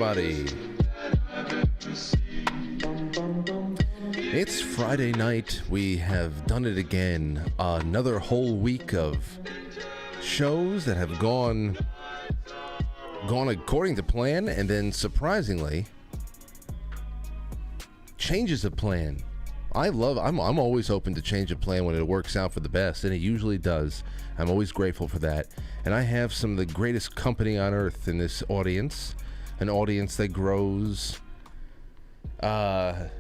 everybody. It's Friday night. We have done it again. Another whole week of shows that have gone according to plan, and then surprisingly, changes of plan. I'm always open to change of plan when it works out for the best, and it usually does. I'm always grateful for that. And I have some of the greatest company on earth in this audience, an audience that grows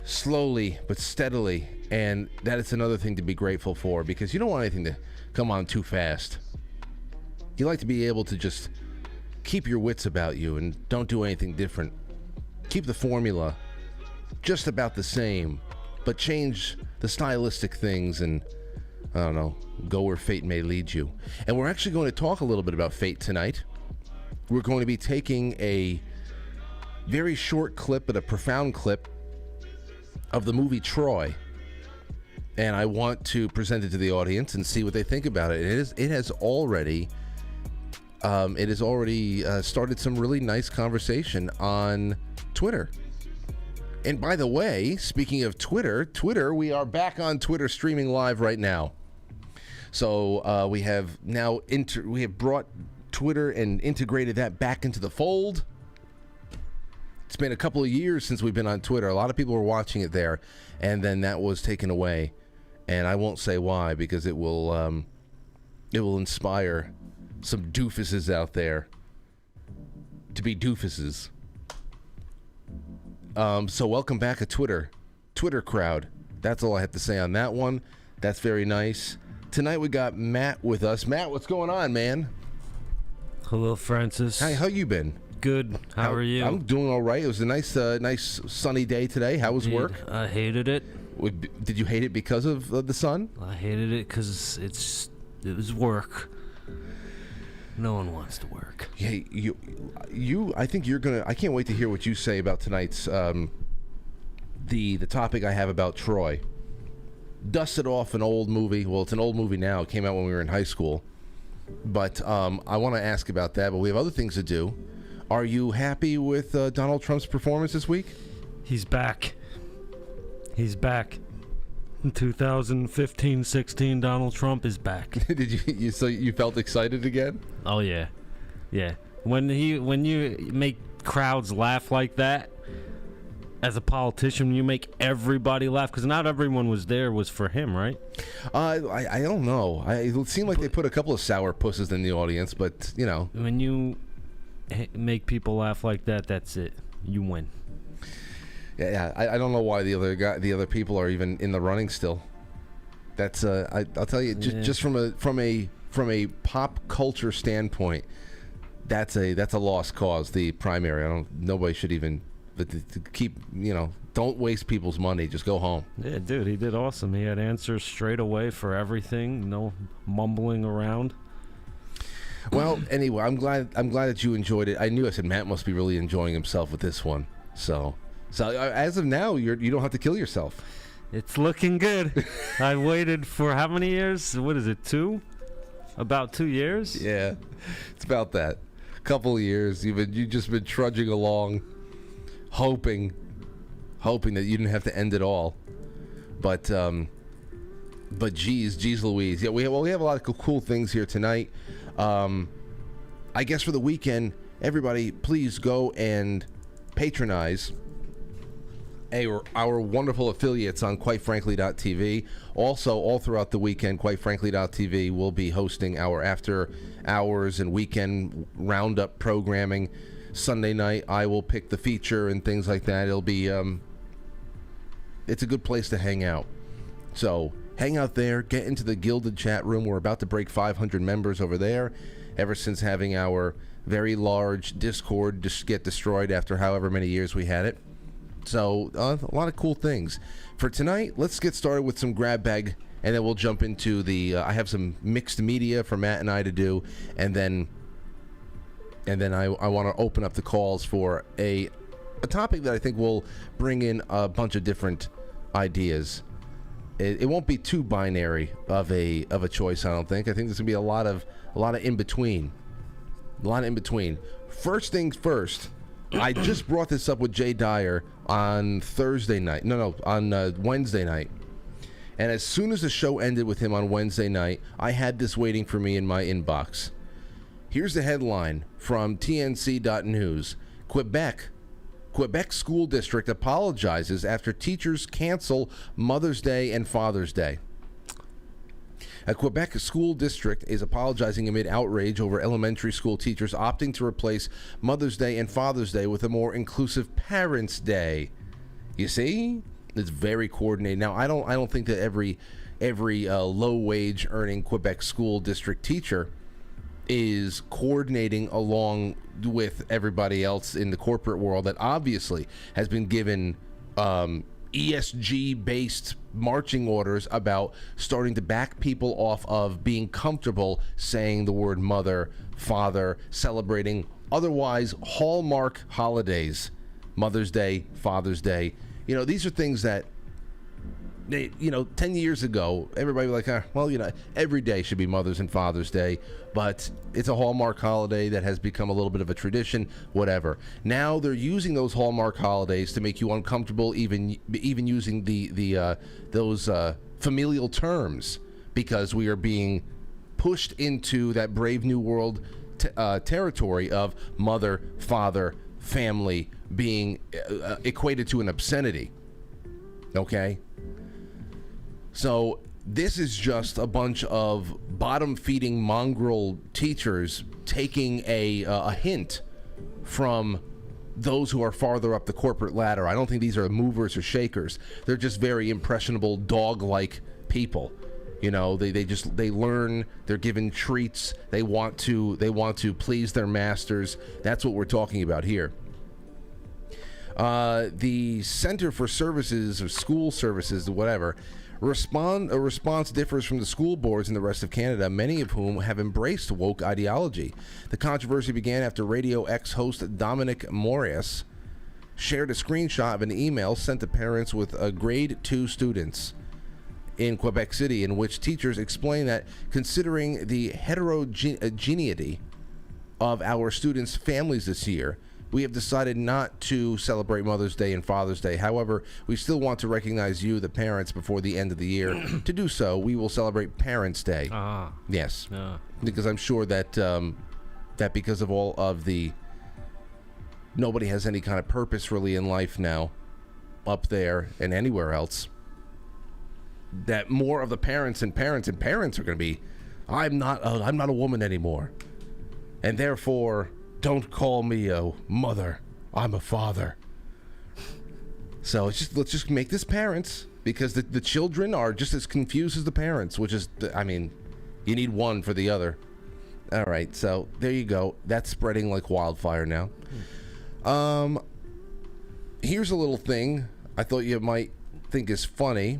slowly but steadily, and that is another thing to be grateful for, because you don't want anything to come on too fast. You like to be able to just keep your wits about you and don't do anything different. Keep the formula just about the same, but change the stylistic things and, I don't know, go where fate may lead you. And we're actually going to talk a little bit about fate tonight. We're going to be taking a very short clip, but a profound clip of the movie Troy. And I want to present it to the audience and see what they think about it. It has already started some really nice conversation on Twitter. And by the way, speaking of Twitter, we are back on Twitter streaming live right now. So we have brought Twitter and integrated that back into the fold. It's been a couple of years since we've been on Twitter. A lot of people were watching it there, and then that was taken away. And I won't say why, because it will inspire some doofuses out there to be doofuses. So welcome back to Twitter crowd. That's all I have to say on that one. That's very nice. Tonight we got Matt with us. Matt, what's going on, man? Hello, Francis. Hi, how you been? Good. How are you? I'm doing all right. It was a nice sunny day today. How was work? I hated it. Did you hate it because of the sun? I hated it because it was work. No one wants to work. Yeah, I think you're gonna. I can't wait to hear what you say about tonight's the topic I have about Troy. Dusted off an old movie. Well, it's an old movie now. It came out when we were in high school. But I want to ask about that. But we have other things to do. Are you happy with Donald Trump's performance this week? He's back. He's back. In 2015-16, Donald Trump is back. Did you felt excited again? Oh yeah, yeah. When you make crowds laugh like that, as a politician, you make everybody laugh, because not everyone was for him, right? I don't know. It seemed like they put a couple of sour pusses in the audience, but you know. When you make people laugh like that, that's it. You win. Yeah. I don't know why the other people are even in the running still. That's I'll tell you, just from a pop culture standpoint, that's a lost cause. The primary. Nobody should even. But to keep, don't waste people's money. Just go home. Yeah, dude, he did awesome. He had answers straight away for everything. No mumbling around. Well, anyway, I'm glad that you enjoyed it. I said Matt must be really enjoying himself with this one. So as of now, you don't have to kill yourself. It's looking good. I waited for how many years? What is it? 2? About 2 years? Yeah, it's about that. A couple of years. You've just been trudging along, hoping that you didn't have to end it all. But geez Louise. Yeah, we have a lot of cool things here tonight. I guess for the weekend, everybody, please go and patronize our wonderful affiliates on quitefrankly.tv. Also, all throughout the weekend, quitefrankly.tv will be hosting our after hours and weekend roundup programming. Sunday night, I will pick the feature and things like that. It'll be it's a good place to hang out. So hang out there, get into the Gilded chat room. We're about to break 500 members over there, ever since having our very large Discord just get destroyed after however many years we had it. So a lot of cool things. For tonight, let's get started with some grab bag, and then we'll jump into the I have some mixed media for Matt and I to do, and then I want to open up the calls for a topic that I think will bring in a bunch of different ideas. It won't be too binary of a choice, I don't think. I think there's gonna be a lot of in between. First things first, I just brought this up with Jay Dyer on Thursday night. On Wednesday night. And as soon as the show ended with him on Wednesday night, I had this waiting for me in my inbox. Here's the headline from TNC.news. Quebec school district apologizes after teachers cancel Mother's Day and Father's Day. A Quebec school district is apologizing amid outrage over elementary school teachers opting to replace Mother's Day and Father's Day with a more inclusive Parents' Day. You see? It's very coordinated. Now, I don't think that every low-wage earning Quebec school district teacher is coordinating along with everybody else in the corporate world that obviously has been given ESG-based marching orders about starting to back people off of being comfortable saying the word mother, father, celebrating otherwise hallmark holidays, Mother's Day, Father's Day. You know, these are things that, 10 years ago, everybody was like, every day should be Mother's and Father's Day, but it's a Hallmark holiday that has become a little bit of a tradition, whatever. Now they're using those Hallmark holidays to make you uncomfortable, even using those familial terms, because we are being pushed into that Brave New World territory of mother, father, family being equated to an obscenity. Okay? So this is just a bunch of bottom-feeding mongrel teachers taking a hint from those who are farther up the corporate ladder. I don't think these are movers or shakers. They're just very impressionable, dog-like people. You know, they learn. They're given treats. They want to please their masters. That's what we're talking about here. The Center for Services or School Services, whatever. A response differs from the school boards in the rest of Canada, many of whom have embraced woke ideology. The controversy began after Radio X host Dominic Morias shared a screenshot of an email sent to parents with grade 2 students in Quebec City, in which teachers explain that considering the heterogeneity of our students' families this year, we have decided not to celebrate Mother's Day and Father's Day. However, we still want to recognize you, the parents, before the end of the year. To do so, we will celebrate Parents' Day. Yes. Because I'm sure that that because of all of the... Nobody has any kind of purpose really in life now, up there and anywhere else, that more of the parents are going to be, I'm not a woman anymore. And therefore... don't call me a mother. I'm a father. So let's just make this parents, because the children are just as confused as the parents, which is, you need one for the other. All right, so there you go. That's spreading like wildfire now. Here's a little thing I thought you might think is funny.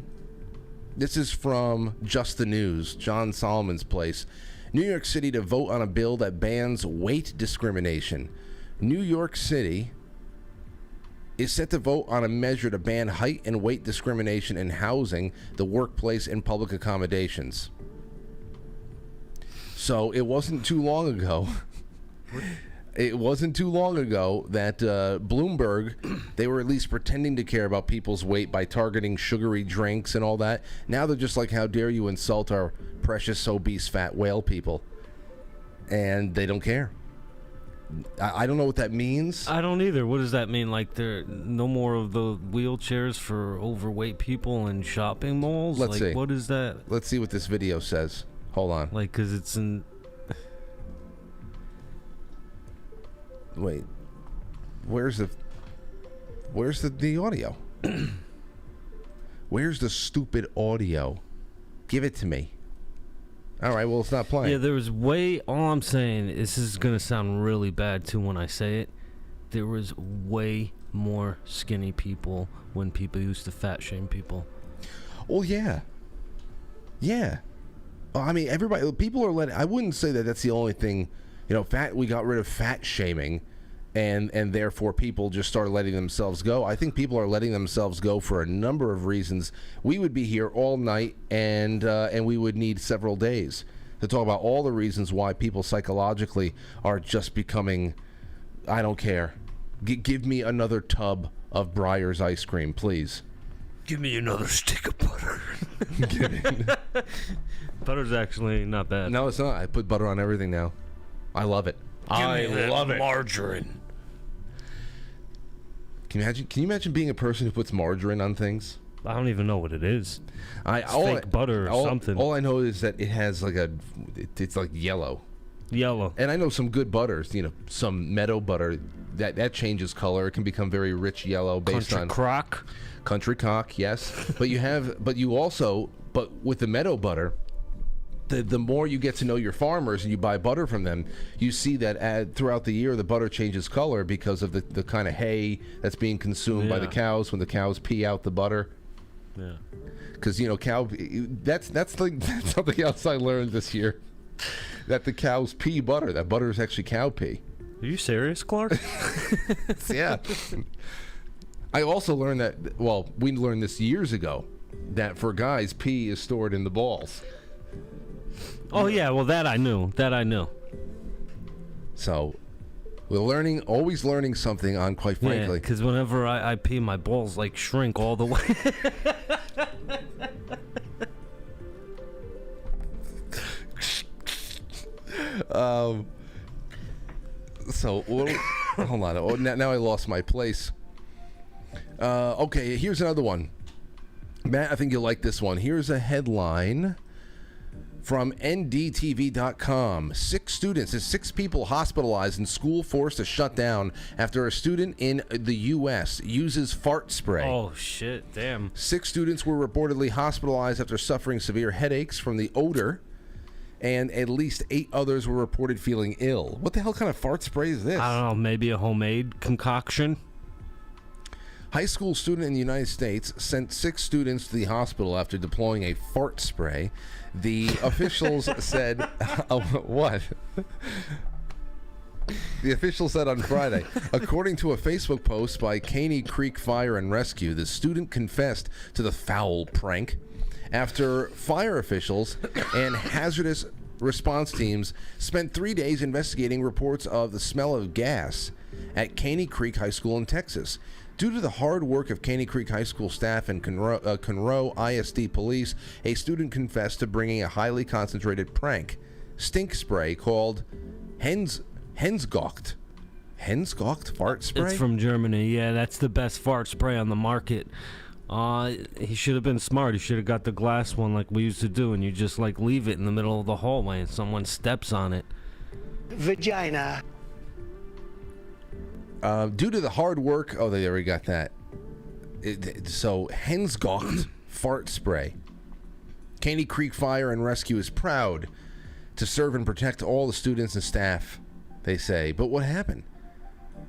This is from Just the News, John Solomon's place. New York City to vote on a bill that bans weight discrimination. New York City is set to vote on a measure to ban height and weight discrimination in housing, the workplace, and public accommodations. So it wasn't too long ago. It wasn't too long ago that Bloomberg, they were at least pretending to care about people's weight by targeting sugary drinks and all that. Now they're just like, how dare you insult our precious, obese, fat whale people? And they don't care. I don't know what that means. I don't either. What does that mean? Like, there no more of the wheelchairs for overweight people in shopping malls? Let's see. What is that? Let's see what this video says. Hold on. Like, because it's in... Wait, where's the audio? Where's the stupid audio? Give it to me. All right, well, it's not playing. Yeah, there was all I'm saying, this is going to sound really bad too when I say it, there was way more skinny people when people used to fat shame people. Oh, yeah. Yeah. People are letting, I wouldn't say that that's the only thing. We got rid of fat shaming, and therefore people just started letting themselves go. I think people are letting themselves go for a number of reasons. We would be here all night, and we would need several days to talk about all the reasons why people psychologically are just becoming, I don't care. Give me another tub of Breyer's ice cream, please. Give me another stick of butter. Butter's actually not bad. No, it's not. I put butter on everything now. I love it. I love it. Margarine. Can you imagine being a person who puts margarine on things? I don't even know what it is. It's fake butter or something. All I know is that it has like it's like yellow. Yellow. And I know some good butters, some meadow butter that changes color. It can become very rich yellow based on Country Crock, yes. but with the meadow butter, the more you get to know your farmers and you buy butter from them, you see that throughout the year the butter changes color because of the kind of hay that's being consumed by the cows when the cows pee out the butter. Yeah. Because that's something else I learned this year, that the cows pee butter. That butter is actually cow pee. Are you serious, Clark? Yeah. I also learned that. Well, we learned this years ago, that for guys, pee is stored in the balls. Oh yeah, well that I knew. So, we're always learning something on Quite Frankly. Yeah, because whenever I pee, my balls like shrink all the way. Hold on. Oh, now I lost my place. Okay, here's another one. Matt, I think you'll like this one. Here's a headline from NDTV.com. 6 people hospitalized and school forced to shut down after a student in the U.S. uses fart spray. Oh, shit. Damn. 6 students were reportedly hospitalized after suffering severe headaches from the odor, and at least 8 others were reported feeling ill. What the hell kind of fart spray is this? I don't know. Maybe a homemade concoction? High school student in the United States sent 6 students to the hospital after deploying a fart spray. The officials said, what? The officials said on Friday, according to a Facebook post by Caney Creek Fire and Rescue, the student confessed to the foul prank after fire officials and hazardous response teams spent 3 days investigating reports of the smell of gas at Caney Creek High School in Texas. Due to the hard work of Caney Creek High School staff and Conroe ISD police, a student confessed to bringing a highly concentrated prank stink spray called Hensgocht. Hensgocht fart spray? It's from Germany. Yeah, that's the best fart spray on the market. He should have been smart. He should have got the glass one like we used to do, and you just like leave it in the middle of the hallway and someone steps on it. Vagina. Due to the hard work, there we got that. So Hensgocht fart spray. Caney Creek Fire and Rescue is proud to serve and protect all the students and staff, they say. But what happened?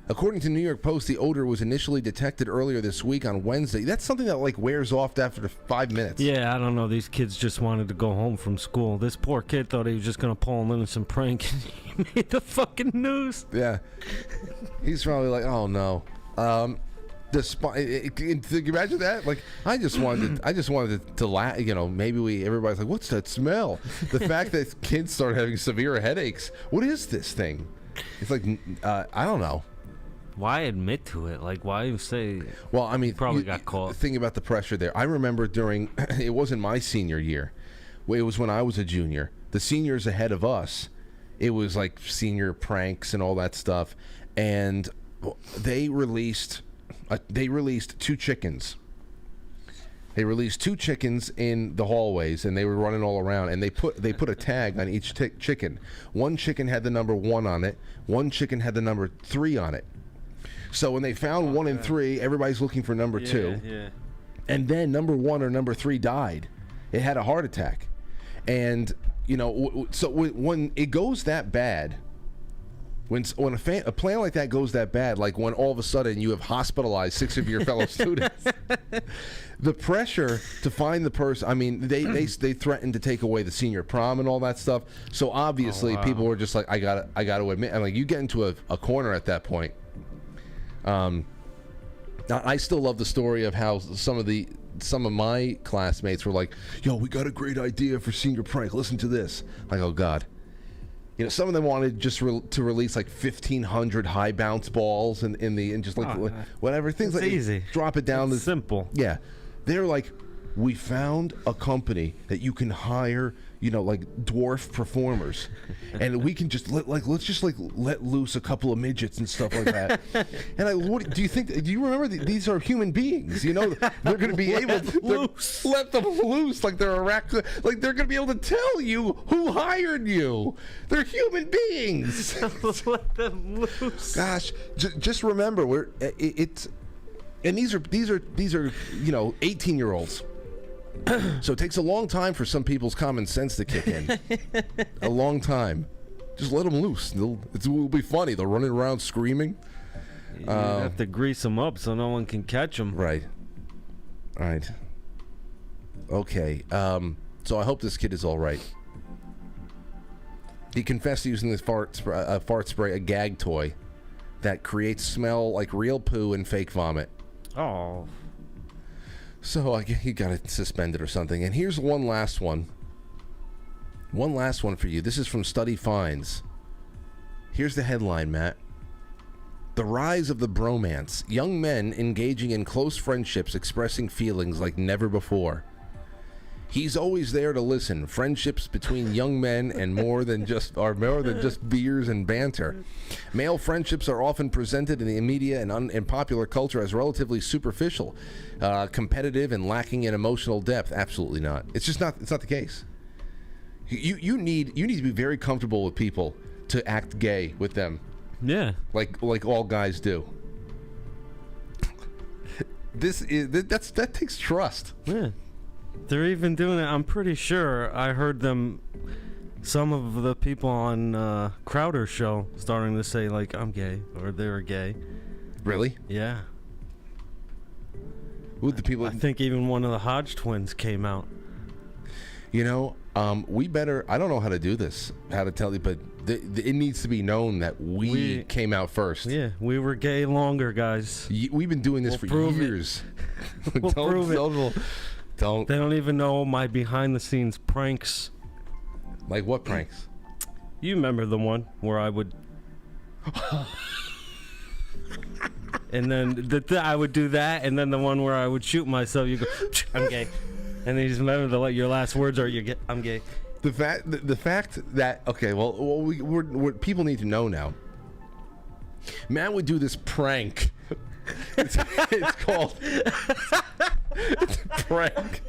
According to New York Post, the odor was initially detected earlier this week on Wednesday. That's something that like wears off after 5 minutes. Yeah, I don't know. These kids just wanted to go home from school. This poor kid thought he was just going to pull an innocent prank and he made the fucking news. Yeah. He's probably like, oh no. Can you imagine that? Like, I just wanted to laugh. Maybe everybody's like, what's that smell? The fact that kids start having severe headaches. What is this thing? It's like, I don't know. Why admit to it? Like, why say? Well, I mean, probably got caught. Think about the pressure there. I remember it wasn't my senior year. It was when I was a junior. The seniors ahead of us, it was like senior pranks and all that stuff. And they released 2 chickens. They released 2 chickens in the hallways, and they were running all around. And they put a tag on each chicken. One chicken had the number 1 on it. One chicken had the number 3 on it. So when they found 1 and 3, everybody's looking for number 2. Yeah. And then number 1 or number 3 died. It had a heart attack. And so when it goes that bad, when a plan like that goes that bad, like when all of a sudden you have hospitalized 6 of your fellow students, the pressure to find the person. I mean, they threatened to take away the senior prom and all that stuff. So obviously, people were just like, I gotta admit, and like you get into a corner at that point. I still love the story of how some of my classmates were like, yo, we got a great idea for senior prank. Listen to this. Like, oh God. Some of them wanted just to release like 1,500 high bounce balls and just like whatever things it's like easy. Drop it down. It's simple. Yeah, they're like, we found a company that you can hire, like dwarf performers, and we can just let's just let loose a couple of midgets and stuff like that. And what do you think? Do you remember these are human beings? They're going to be able to let them loose like they're like they're going to be able to tell you who hired you. They're human beings. Let them loose. Gosh, just remember and these are 18-year-olds. So it takes a long time for some people's common sense to kick in. A long time. Just let them loose. It will be funny. They're running around screaming. You have to grease them up so no one can catch them. Right. All right. Okay. So I hope this kid is all right. He confessed to using this fart spray, a gag toy that creates smell like real poo and fake vomit. Oh. So he got it suspended or something. And here's one last one. One last one for you. This is from Study Finds. Here's the headline, Matt. The rise of the bromance. Young men engaging in close friendships, expressing feelings like never before. He's always there to listen. Friendships between young men and more than just beers and banter. Male friendships are often presented in the media and in popular culture as relatively superficial, competitive, and lacking in emotional depth. Absolutely not. It's just not. It's not the case. You need to be very comfortable with people to act gay with them. Yeah. Like all guys do. That takes trust. Yeah. They're even doing it. I'm pretty sure I heard them. Some of the people on Crowder's show starting to say like I'm gay or they're gay. Really? Yeah. Who the people? I think even one of the Hodge twins came out. We better. I don't know how to do this. How to tell you, but it needs to be known that we came out first. Yeah, we were gay longer, guys. We've been doing this for years. We'll prove it. Don't. They don't even know my behind-the-scenes pranks. Like what pranks? You remember the one where I would... and then I would do that, and then the one where I would shoot myself, you go, I'm gay. And then you just remember your last words are, I'm gay. The fact that... Okay, well we're people need to know now. Matt would do this prank. It's called... It's a prank.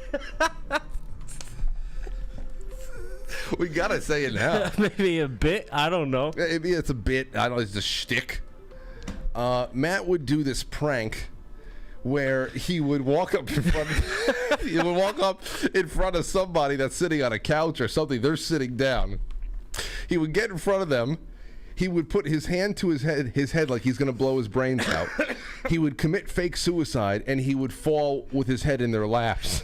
We gotta say it now. Maybe a bit. I don't know. Maybe it's a bit. I don't know. It's a shtick. Matt would do this prank where he would walk up in front. He would walk up in front of somebody that's sitting on a couch or something. They're sitting down. He would get in front of them. He would put his hand to his head like he's going to blow his brains out. He would commit fake suicide, and he would fall with his head in their laps.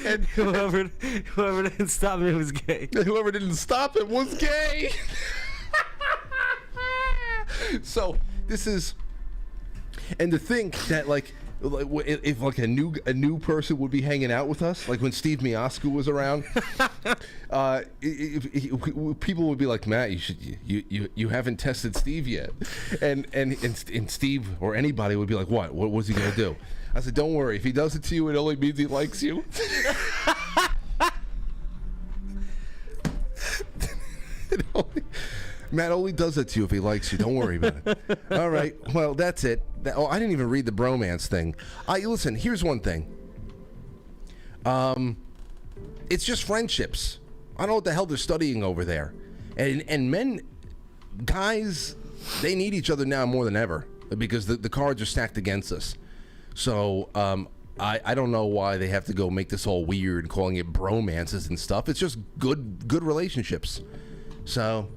And whoever didn't stop me was gay. Whoever didn't stop him was gay. So this is, and to think that if a new person would be hanging out with us, like when Steve Miascu was around, people would be like, Matt, you haven't tested Steve yet, and Steve or anybody would be like, what was he gonna do? I said, don't worry, if he does it to you, it only means he likes you. Matt only does it to you if he likes you. Don't worry about it. All right. Well, that's it. I didn't even read the bromance thing. Listen, here's one thing. It's just friendships. I don't know what the hell they're studying over there. And men, guys, they need each other now more than ever because the cards are stacked against us. So I don't know why they have to go make this all weird, calling it bromances and stuff. It's just good relationships. So...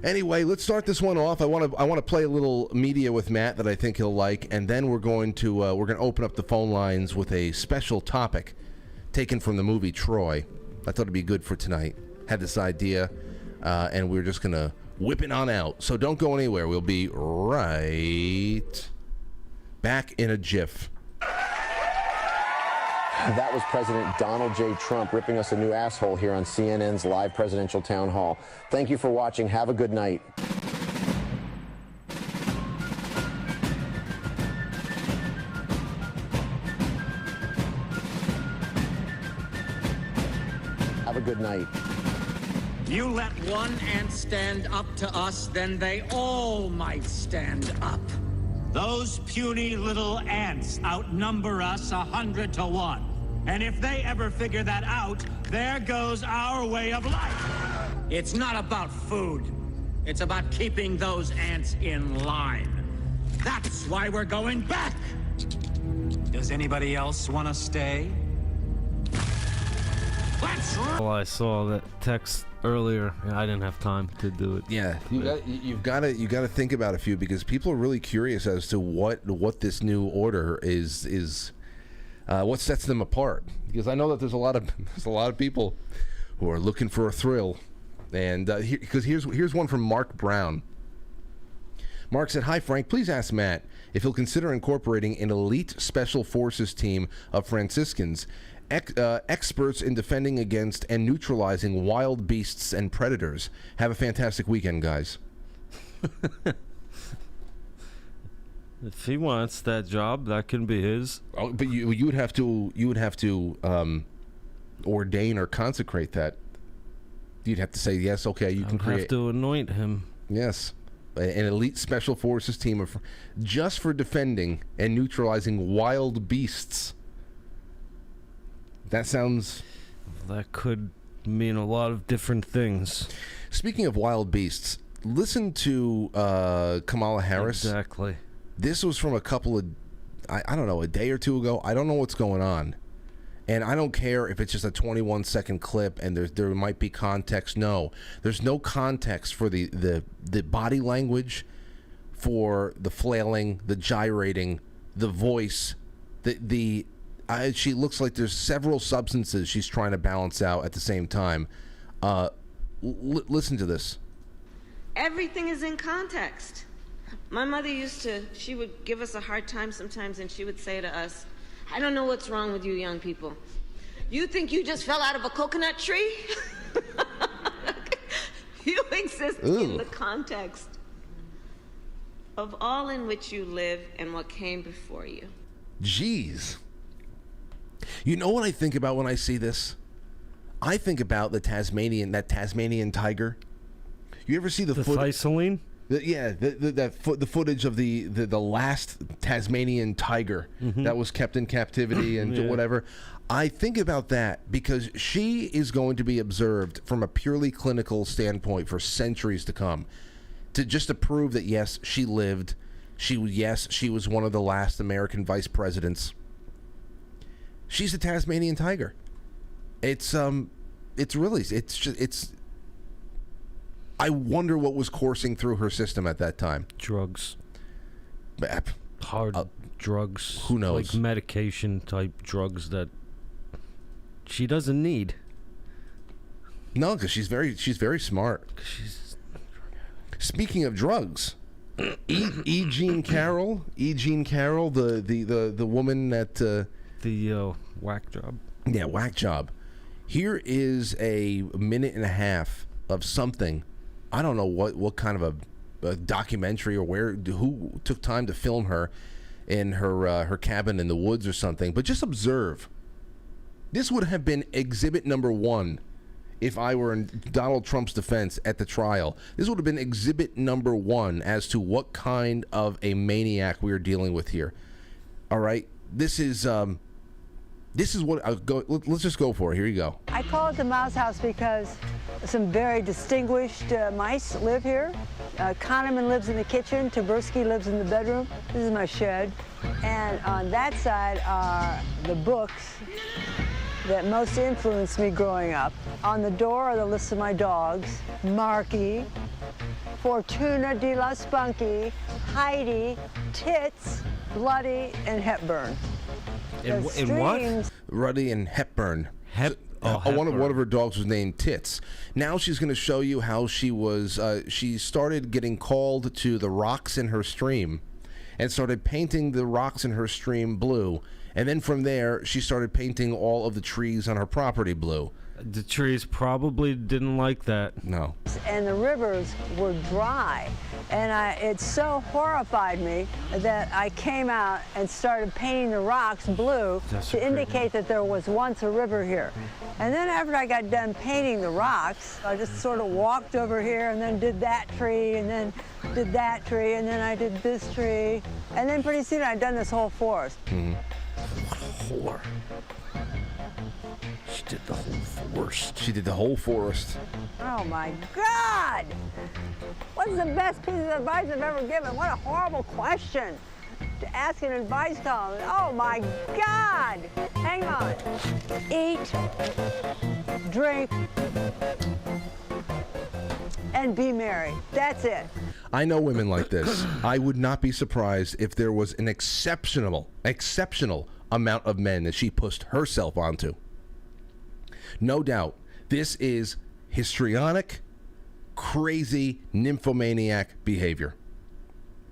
Anyway, let's start this one off. I want to play a little media with Matt that I think he'll like, and then we're going to open up the phone lines with a special topic taken from the movie Troy. I thought it'd be good for tonight. Had this idea, and we're just gonna whip it on out. So don't go anywhere. We'll be right back in a jiff. That was President Donald J. Trump ripping us a new asshole here on CNN's live presidential town hall. Thank you for watching. Have a good night. Have a good night. You let one ant stand up to us, then they all might stand up. Those puny little ants outnumber us 100 to 1. And if they ever figure that out, there goes our way of life. It's not about food. It's about keeping those ants in line. That's why we're going back. Does anybody else want to stay? Well, I saw that text earlier. I didn't have time to do it. Yeah, you've got to think about a few, because people are really curious as to what this new order is what sets them apart. Because I know that there's a lot of people who are looking for a thrill, and because here's one from Mark Brown. Mark said, "Hi Frank, please ask Matt if he'll consider incorporating an elite special forces team of Franciscans, experts in defending against and neutralizing wild beasts and predators. Have a fantastic weekend, guys." If he wants that job, that can be his. Oh, but you would have to ordain or consecrate that. You'd have to say yes. Okay, you can create. Have to anoint him. Yes, an elite special forces team of just for defending and neutralizing wild beasts. That sounds. That could mean a lot of different things. Speaking of wild beasts, listen to Kamala Harris. Exactly. This was from a couple of, I don't know, a day or two ago. I don't know what's going on. And I don't care if it's just a 21-second clip and there might be context. No, there's no context for the body language, for the flailing, the gyrating, the voice, she looks like there's several substances she's trying to balance out at the same time. Listen to this. Everything is in context. My mother she would give us a hard time sometimes, and she would say to us, "I don't know what's wrong with you young people. You think you just fell out of a coconut tree? You exist in the context of all in which you live and what came before you." Jeez. You know what I think about when I see this? I think about that Tasmanian tiger. You ever see the Thysolene? The footage of the last Tasmanian tiger that was kept in captivity and whatever. I think about that because she is going to be observed from a purely clinical standpoint for centuries to come, to prove that yes, she lived. She was one of the last American vice presidents. She's a Tasmanian tiger. It's I wonder what was coursing through her system at that time. Drugs. Hard drugs. Who knows? Like medication type drugs that she doesn't need. No, because she's very smart. Speaking of drugs, Jean Carroll, the woman that the whack job. Yeah, whack job. Here is a minute and a half of something. I don't know what kind of a documentary or who took time to film her in her cabin in the woods or something. But just observe. This would have been exhibit number 1 if I were in Donald Trump's defense at the trial. This would have been exhibit number 1 as to what kind of a maniac we are dealing with here. All right, this is what I'll go. Let's just go for it. Here you go. I call it the mouse house because some very distinguished mice live here. Kahneman lives in the kitchen. Tversky lives in the bedroom. This is my shed. And on that side are the books that most influenced me growing up. On the door are the lists of my dogs. Marky, Fortuna de la Spunky, Heidi, Tits, Bloody, and Hepburn. In what? Ruddy and Hepburn. One of her dogs was named Tits. Now she's going to show you how she started getting called to the rocks in her stream, and started painting the rocks in her stream blue. And then from there, she started painting all of the trees on her property blue. The trees probably didn't like that. No. And the rivers were dry. And it so horrified me that I came out and started painting the rocks blue to indicate that there was once a river here. And then after I got done painting the rocks, I just sort of walked over here and then did that tree and then did that tree and then I did this tree. And then pretty soon I'd done this whole forest. What a whore. She did the whole forest. She did the whole forest. Oh my God! What's the best piece of advice I've ever given? What a horrible question to ask an advice column. Oh my God! Hang on. Eat, drink, and be merry. That's it. I know women like this. I would not be surprised if there was an exceptional amount of men that she pushed herself onto. No doubt, this is histrionic, crazy, nymphomaniac behavior.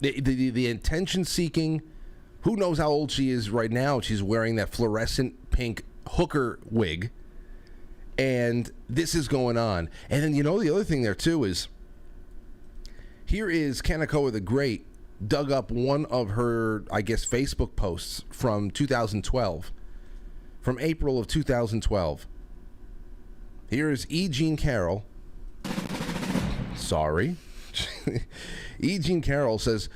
The attention-seeking, who knows how old she is right now. She's wearing that fluorescent pink hooker wig, and this is going on. And then, you know, the other thing there, too, is here is Kanekoa the Great dug up one of her, I guess, Facebook posts from 2012, from April of 2012. Here is E. Jean Carroll. Sorry. E. Jean Carroll says,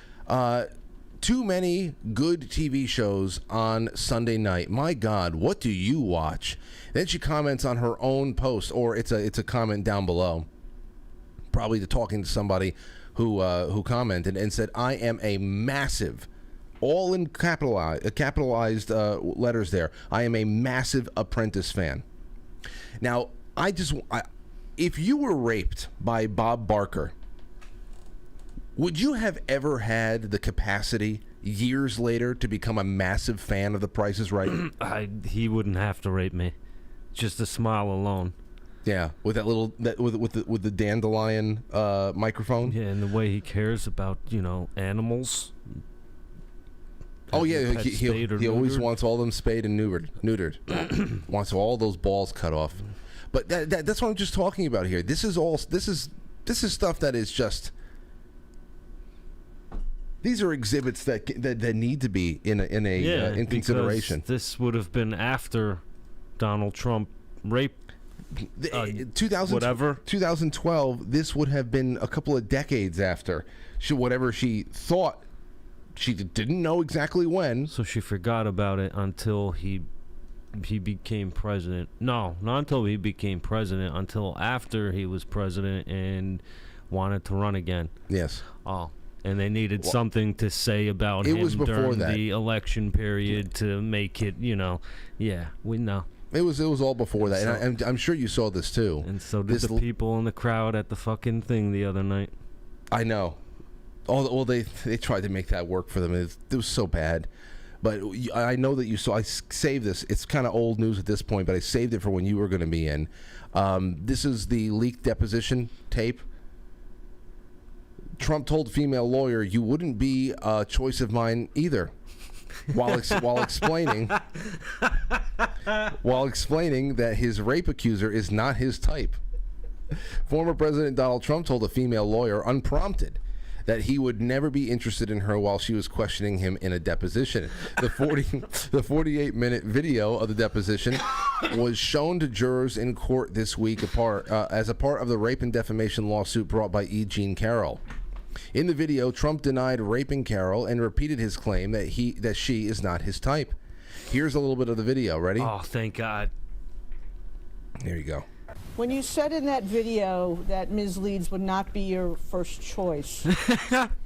too many good TV shows on Sunday night. My God, what do you watch? Then she comments on her own post, or it's a comment down below, probably talking to somebody who commented and said, I am a massive, all in capitalized letters there, I am a massive Apprentice fan. Now, if you were raped by Bob Barker, would you have ever had the capacity years later to become a massive fan of The Price is Right? He wouldn't have to rape me. Just a smile alone. Yeah, with that little with the dandelion microphone. Yeah, and the way he cares about, animals. Oh yeah, he always wants all them spayed and neutered. Wants all those balls cut off. But that's what I'm just talking about here. This is stuff that is just. These are exhibits that need to be in consideration. This would have been after Donald Trump raped. 2012. This would have been a couple of decades after whatever she thought. She didn't know exactly when. So she forgot about it until he became president. No, not until he became president. Until after he was president and wanted to run again. Yes. Oh. And they needed something to say about him during the election period to make it, yeah, we know. It was all before that, and I'm sure you saw this too. And so did the people in the crowd at the fucking thing the other night. I know. Well, they tried to make that work for them. It was so bad. But I know that you saw. I saved this. It's kind of old news at this point, but I saved it for when you were going to be in. This is the leaked deposition tape. Trump told female lawyer, "You wouldn't be a choice of mine either," while explaining that his rape accuser is not his type. Former President Donald Trump told a female lawyer, unprompted, that he would never be interested in her while she was questioning him in a deposition. The 48-minute video of the deposition was shown to jurors in court this week as a part of the rape and defamation lawsuit brought by E. Jean Carroll. In the video, Trump denied raping Carroll and repeated his claim that she is not his type. Here's a little bit of the video. Ready? Oh, thank God. Here you go. When you said in that video that Ms. Leeds would not be your first choice,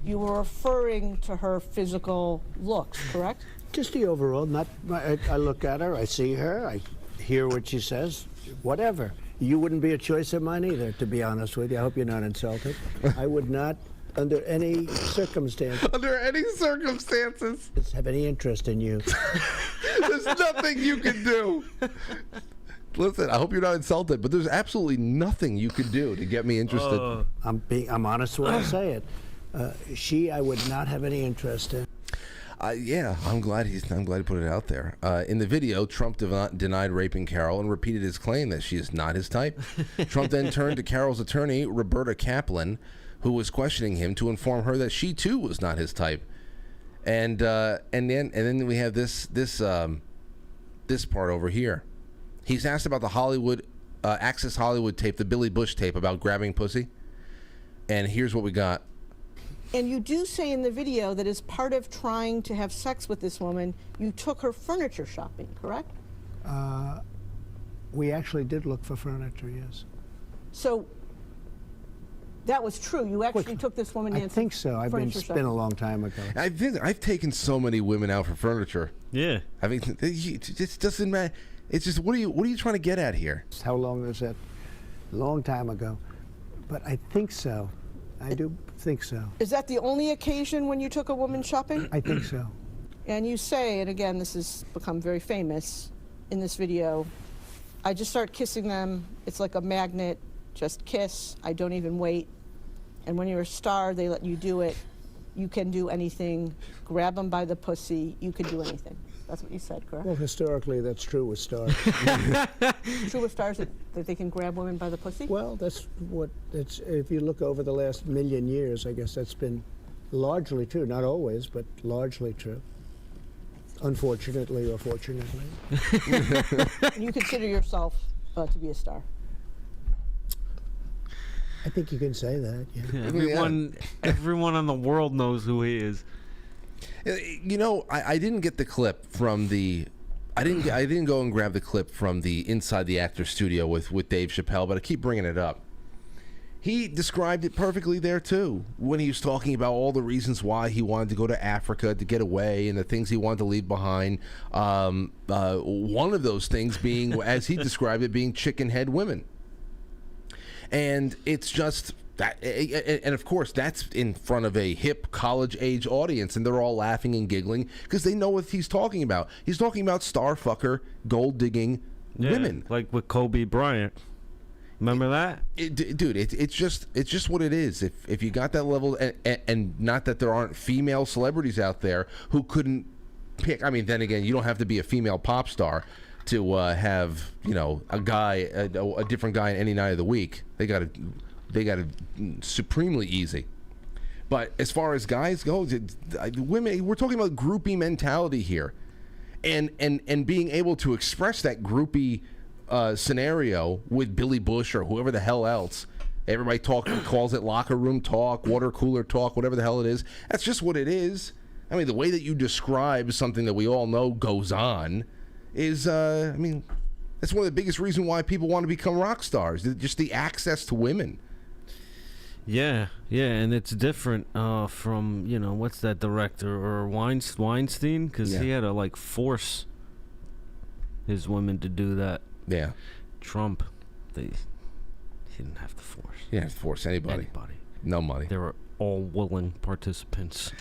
you were referring to her physical looks, correct? Just the overall. I look at her, I see her, I hear what she says, whatever. You wouldn't be a choice of mine either, to be honest with you. I hope you're not insulted. I would not, under any circumstance. Under any circumstances. Have any interest in you. There's nothing you can do. Listen, I hope you're not insulted, but there's absolutely nothing you can do to get me interested. I'm honest when I say it. I would not have any interest in. Yeah, I'm glad he put it out there. In the video, Trump denied raping Carroll and repeated his claim that she is not his type. Trump then turned to Carroll's attorney, Roberta Kaplan, who was questioning him, to inform her that she too was not his type. And then we have this part over here. He's asked about the Hollywood Access Hollywood tape, the Billy Bush tape about grabbing pussy. And here's what we got. And you do say in the video that as part of trying to have sex with this woman, you took her furniture shopping, correct? We actually did look for furniture, yes. So that was true. You actually took this woman in. I think so. It's been a long time ago. I've taken so many women out for furniture. Yeah. I mean, it just doesn't matter. It's just, what are you trying to get at here? How long was that? A long time ago. But I think so. I do think so. Is that the only occasion when you took a woman shopping? I think so. And you say, and again, this has become very famous in this video, I just start kissing them. It's like a magnet. Just kiss. I don't even wait. And when you're a star, they let you do it. You can do anything. Grab them by the pussy. You can do anything. That's what you said, correct? Well, historically, that's true with stars. True with stars that they can grab women by the pussy? Well, that's what it's. If you look over the last million years, I guess that's been largely true. Not always, but largely true. Unfortunately or fortunately. You consider yourself to be a star? I think you can say that, Yeah, everyone in the world knows who he is. You know, I didn't get the clip from the. I didn't go and grab the clip from the Inside the Actor Studio with Dave Chappelle, but I keep bringing it up. He described it perfectly there too when he was talking about all the reasons why he wanted to go to Africa to get away and the things he wanted to leave behind. One of those things being, as he described it, being chicken head women. And it's just that, and of course that's in front of a hip college age audience, and they're all laughing and giggling because they know what he's talking about. He's talking about star fucker, gold digging women, like with Kobe Bryant. Remember that, dude? It's just what it is. If you got that level, and not that there aren't female celebrities out there who couldn't pick. I mean, then again, you don't have to be a female pop star to have, you know, a guy, a different guy any night of the week. They got it supremely easy. But as far as guys go, women, we're talking about groupie mentality here, and being able to express that groupie scenario with Billy Bush or whoever the hell else. Everybody calls it locker room talk, water cooler talk, whatever the hell it is. That's just what it is. I mean, the way that you describe something that we all know goes on is, I mean, that's one of the biggest reasons why people want to become rock stars. Just the access to women. Yeah, and it's different from, you know, what's that director, or Weinstein, because he had to like force his women to do that. Yeah. Trump, he didn't have to force. He didn't have to force anybody. No money. They were all willing participants.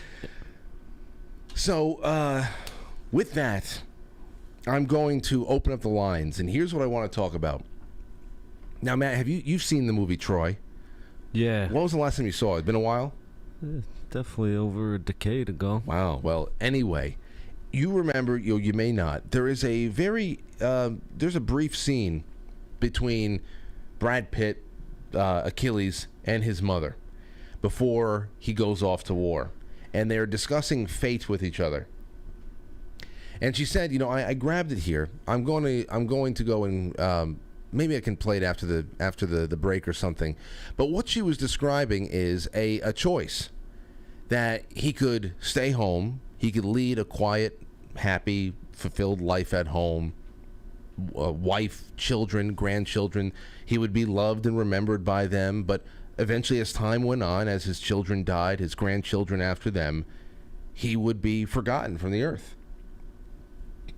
So, with that, I'm going to open up the lines, and here's what I want to talk about. Now, Matt, you've seen the movie Troy? Yeah. When was the last time you saw it? It's been a while? Definitely over a decade ago. Wow. Well, anyway, you remember, you may not, there is a there's a brief scene between Brad Pitt, Achilles, and his mother before he goes off to war, and they're discussing fate with each other. And she said, you know, I grabbed it here. I'm going to go and maybe I can play it after the break or something. But what she was describing is a choice that he could stay home. He could lead a quiet, happy, fulfilled life at home. Wife, children, grandchildren. He would be loved and remembered by them. But eventually, as time went on, as his children died, his grandchildren after them, he would be forgotten from the earth.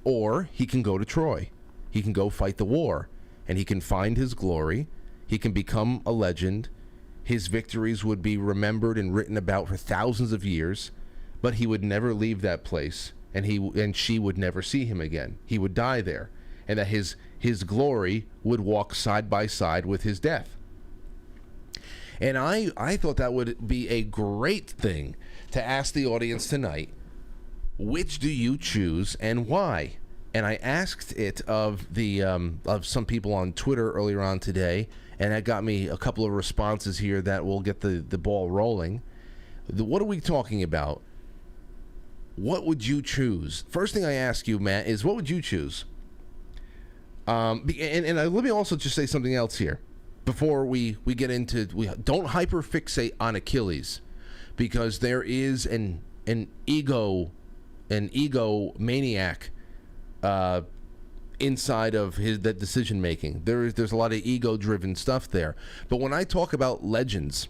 Or he can go to Troy. He can go fight the war, and he can find his glory. He can become a legend. His victories would be remembered and written about for thousands of years, but he would never leave that place, and she would never see him again. He would die there, and that his glory would walk side by side with his death. And I thought that would be a great thing to ask the audience tonight. which do you choose and why? And I asked it of the of some people on Twitter earlier on today, and that got me a couple of responses here that will get the ball rolling. What are we talking about? What would you choose? First thing I ask you, Matt, is what would you choose? Let me also just say something else here before we get into. We don't hyperfixate on Achilles, because there is an ego maniac inside of that decision making. There's a lot of ego driven stuff there. But when I talk about legends,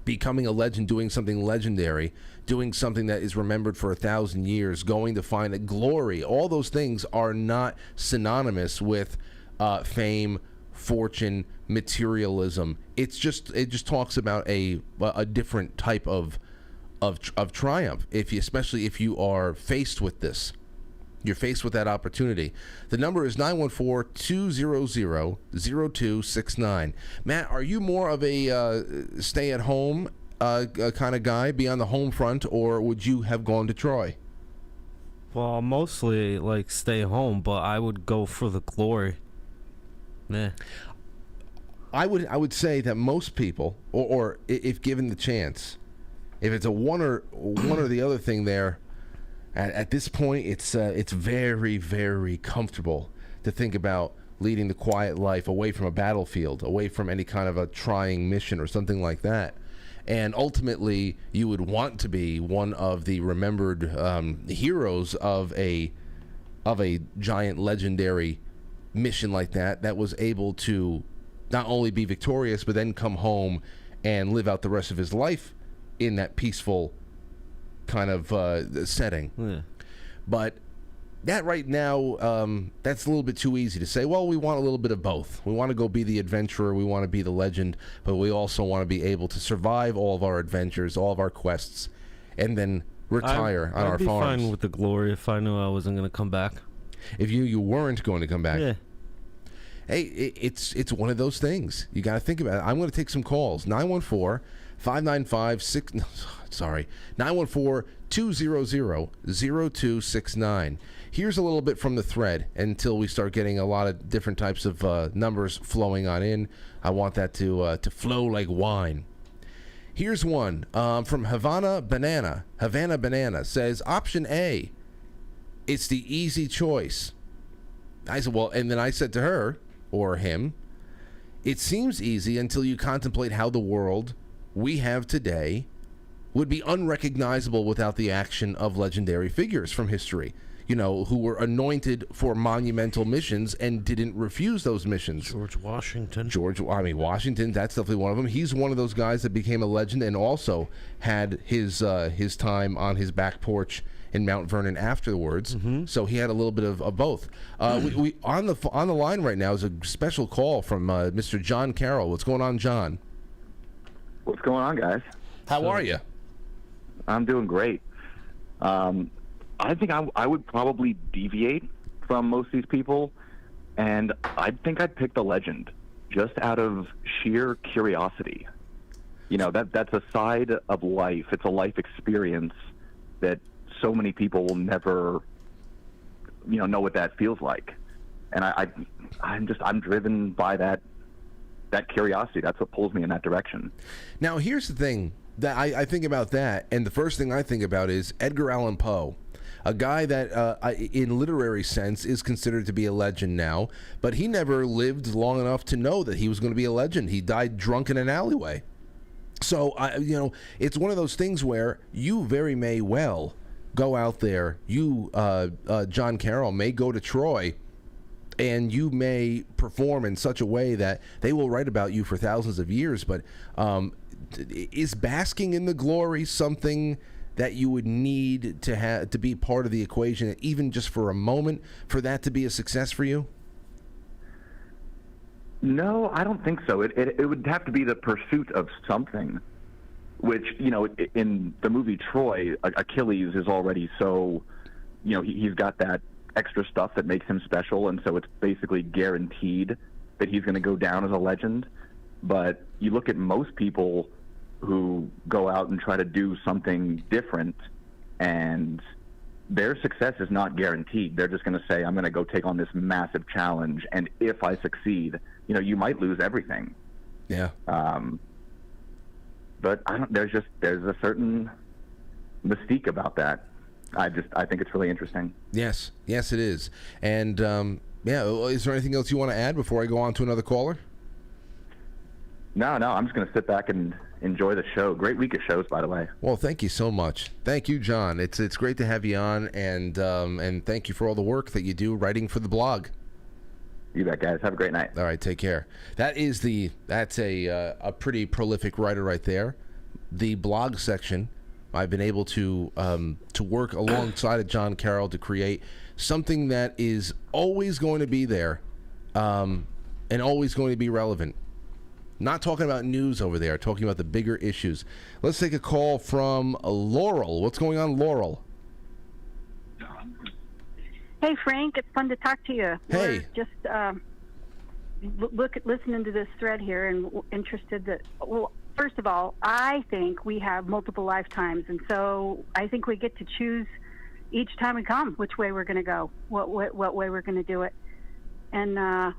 becoming a legend, doing something legendary, doing something that is remembered for 1,000 years, going to find a glory, all those things are not synonymous with fame, fortune, materialism. It just talks about a different type of triumph. Especially if you are faced with this, you're faced with that opportunity. The number is 914-200-0269. Matt, are you more of a stay-at-home kind of guy, be on the home front, or would you have gone to Troy? Well, mostly like stay home, but I would go for the glory. Yeah. I would say that most people, or if given the chance, if it's a one or the other thing there, at this point, it's very, very comfortable to think about leading the quiet life away from a battlefield, away from any kind of a trying mission or something like that. And ultimately, you would want to be one of the remembered heroes of a giant legendary mission like that was able to not only be victorious, but then come home and live out the rest of his life in that peaceful kind of setting. Yeah. But that right now, that's a little bit too easy to say. Well, we want a little bit of both. We want to go be the adventurer, we want to be the legend, but we also want to be able to survive all of our adventures, all of our quests, and then retire on our farms. I'd be fine with the glory if I knew I wasn't going to come back. If you weren't going to come back. Yeah. Hey, it's one of those things. You got to think about it. I'm going to take some calls. 914-200-0269. Here's a little bit from the thread until we start getting a lot of different types of numbers flowing on in. I want that to flow like wine. Here's one from Havana Banana. Havana Banana says, option A, it's the easy choice. I said, well, and then I said to her, or him, it seems easy until you contemplate how the world we have today would be unrecognizable without the action of legendary figures from history, who were anointed for monumental missions and didn't refuse those missions. George Washington. Washington, that's definitely one of them. He's one of those guys that became a legend and also had his time on his back porch in Mount Vernon afterwards. Mm-hmm. So he had a little bit of both. We on the line right now is a special call from Mr. John Carroll. What's going on, John? What's going on, guys? How are you? I'm doing great. I think I would probably deviate from most of these people, and I think I'd pick the legend just out of sheer curiosity. That's a side of life. It's a life experience that so many people will never, know what that feels like. And I'm driven by that curiosity. That's what pulls me in that direction. Now, here's the thing that I think about that, and the first thing I think about is Edgar Allan Poe, a guy that in literary sense is considered to be a legend now, but he never lived long enough to know that he was going to be a legend. He died drunk in an alleyway. So, it's one of those things where you very may well go out there, John Carroll, may go to Troy, and you may perform in such a way that they will write about you for thousands of years. But is basking in the glory something that you would need to have to be part of the equation, even just for a moment, for that to be a success for you? No, I don't think so. It would have to be the pursuit of something, which, in the movie Troy, Achilles is already so, he's got that extra stuff that makes him special, and so it's basically guaranteed that he's going to go down as a legend. But you look at most people who go out and try to do something different, and their success is not guaranteed. They're just going to say, I'm going to go take on this massive challenge, and if I succeed, you might lose everything. Yeah. But there's a certain mystique about that. I think it's really interesting. Yes, it is. And is there anything else you want to add before I go on to another caller? No, I'm just going to sit back and enjoy the show. Great week of shows, by the way. Well, thank you so much. Thank you, John. It's great to have you on, and thank you for all the work that you do writing for the blog. You bet, guys. Have a great night. All right, take care. That's a pretty prolific writer right there. The blog section, I've been able to work alongside of John Carroll to create something that is always going to be there, and always going to be relevant. Not talking about news over there, talking about the bigger issues. Let's take a call from Laurel. What's going on, Laurel? Hey, Frank. It's fun to talk to you. Hey. We're just listening to this thread here and interested that, well, first of all, I think we have multiple lifetimes, and so I think we get to choose each time we come which way we're going to go, what way we're going to do it. And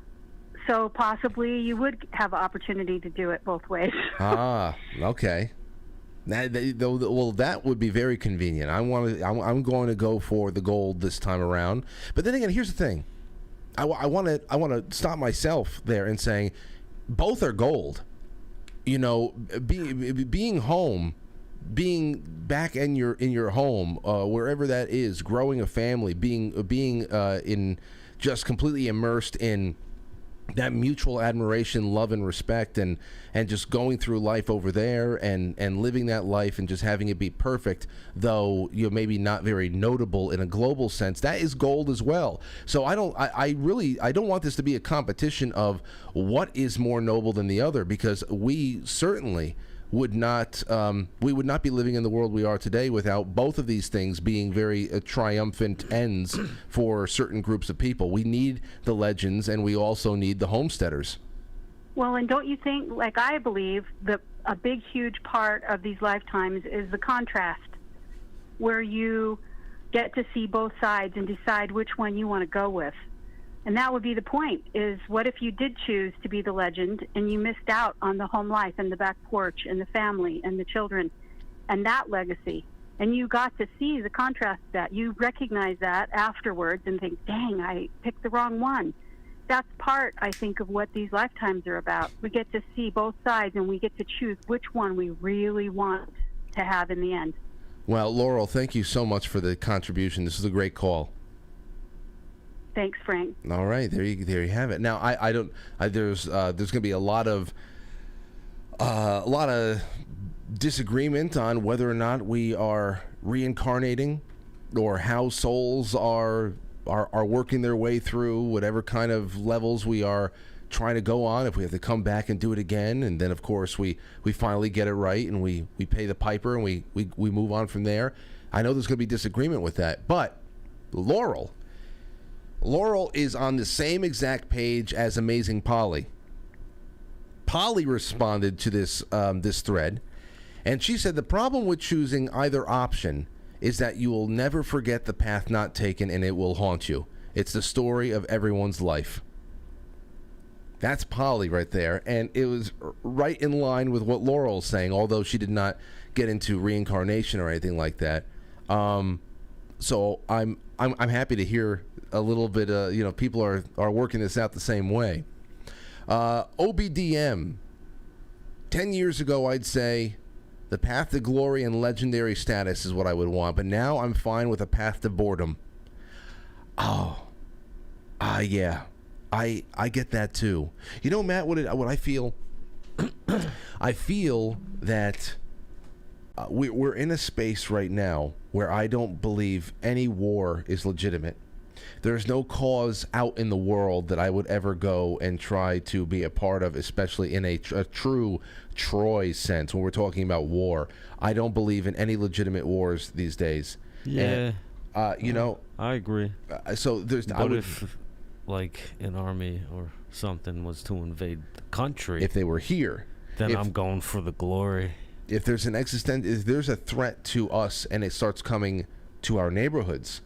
so possibly you would have an opportunity to do it both ways. Okay. That would be very convenient. I'm going to go for the gold this time around. But then again, here's the thing. I want to stop myself there and saying both are gold. Being home, being back in your home, wherever that is, growing a family, being in just completely immersed in that mutual admiration, love, and respect, and just going through life over there and living that life and just having it be perfect, though you're maybe not very notable in a global sense, that is gold as well. So I don't want this to be a competition of what is more noble than the other, because we certainly would not be living in the world we are today without both of these things being very triumphant ends for certain groups of people. We need the legends, and we also need the homesteaders. Well, and don't you think, like I believe, that a big, huge part of these lifetimes is the contrast, where you get to see both sides and decide which one you want to go with. And that would be the point, is what if you did choose to be the legend and you missed out on the home life and the back porch and the family and the children and that legacy? And you got to see the contrast of that. You recognize that afterwards and think, dang, I picked the wrong one. That's part, I think, of what these lifetimes are about. We get to see both sides, and we get to choose which one we really want to have in the end. Well, Laurel, thank you so much for the contribution. This is a great call. Thanks, Frank. All right, there you have it. Now, there's going to be a lot of disagreement on whether or not we are reincarnating, or how souls are working their way through whatever kind of levels we are trying to go on. If we have to come back and do it again, and then of course we finally get it right and we pay the piper and we move on from there. I know there's going to be disagreement with that, but Laurel is on the same exact page as Amazing Polly. Polly responded to this thread, and she said the problem with choosing either option is that you will never forget the path not taken, and it will haunt you. It's the story of everyone's life. That's Polly right there, and it was right in line with what Laurel's saying, although she did not get into reincarnation or anything like that. So I'm happy to hear a little bit. People are working this out the same way. OBDM. 10 years ago, I'd say the path to glory and legendary status is what I would want, but now I'm fine with a path to boredom. Yeah, I get that too. You know, Matt, what I feel? I feel that we're in a space right now where I don't believe any war is legitimate. There's no cause out in the world that I would ever go and try to be a part of, especially in a true Troy sense when we're talking about war. I don't believe in any legitimate wars these days. Yeah. And, I agree. So there's... But if, like, an army or something was to invade the country... If they were here... Then I'm going for the glory. If there's if there's a threat to us and it starts coming to our neighborhoods,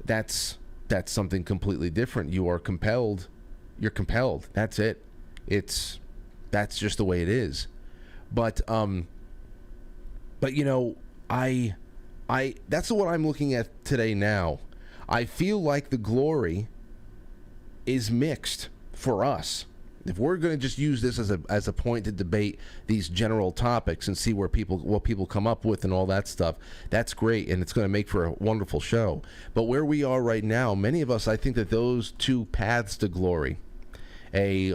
that's something completely different. You are compelled. You're compelled. That's it. That's just the way it is. But you know, I that's what I'm looking at today now. I feel like the glory is mixed for us. If we're going to just use this as a point to debate these general topics and see what people come up with and all that stuff, that's great, and it's going to make for a wonderful show. But where we are right now, many of us, I think that those two paths to glory, a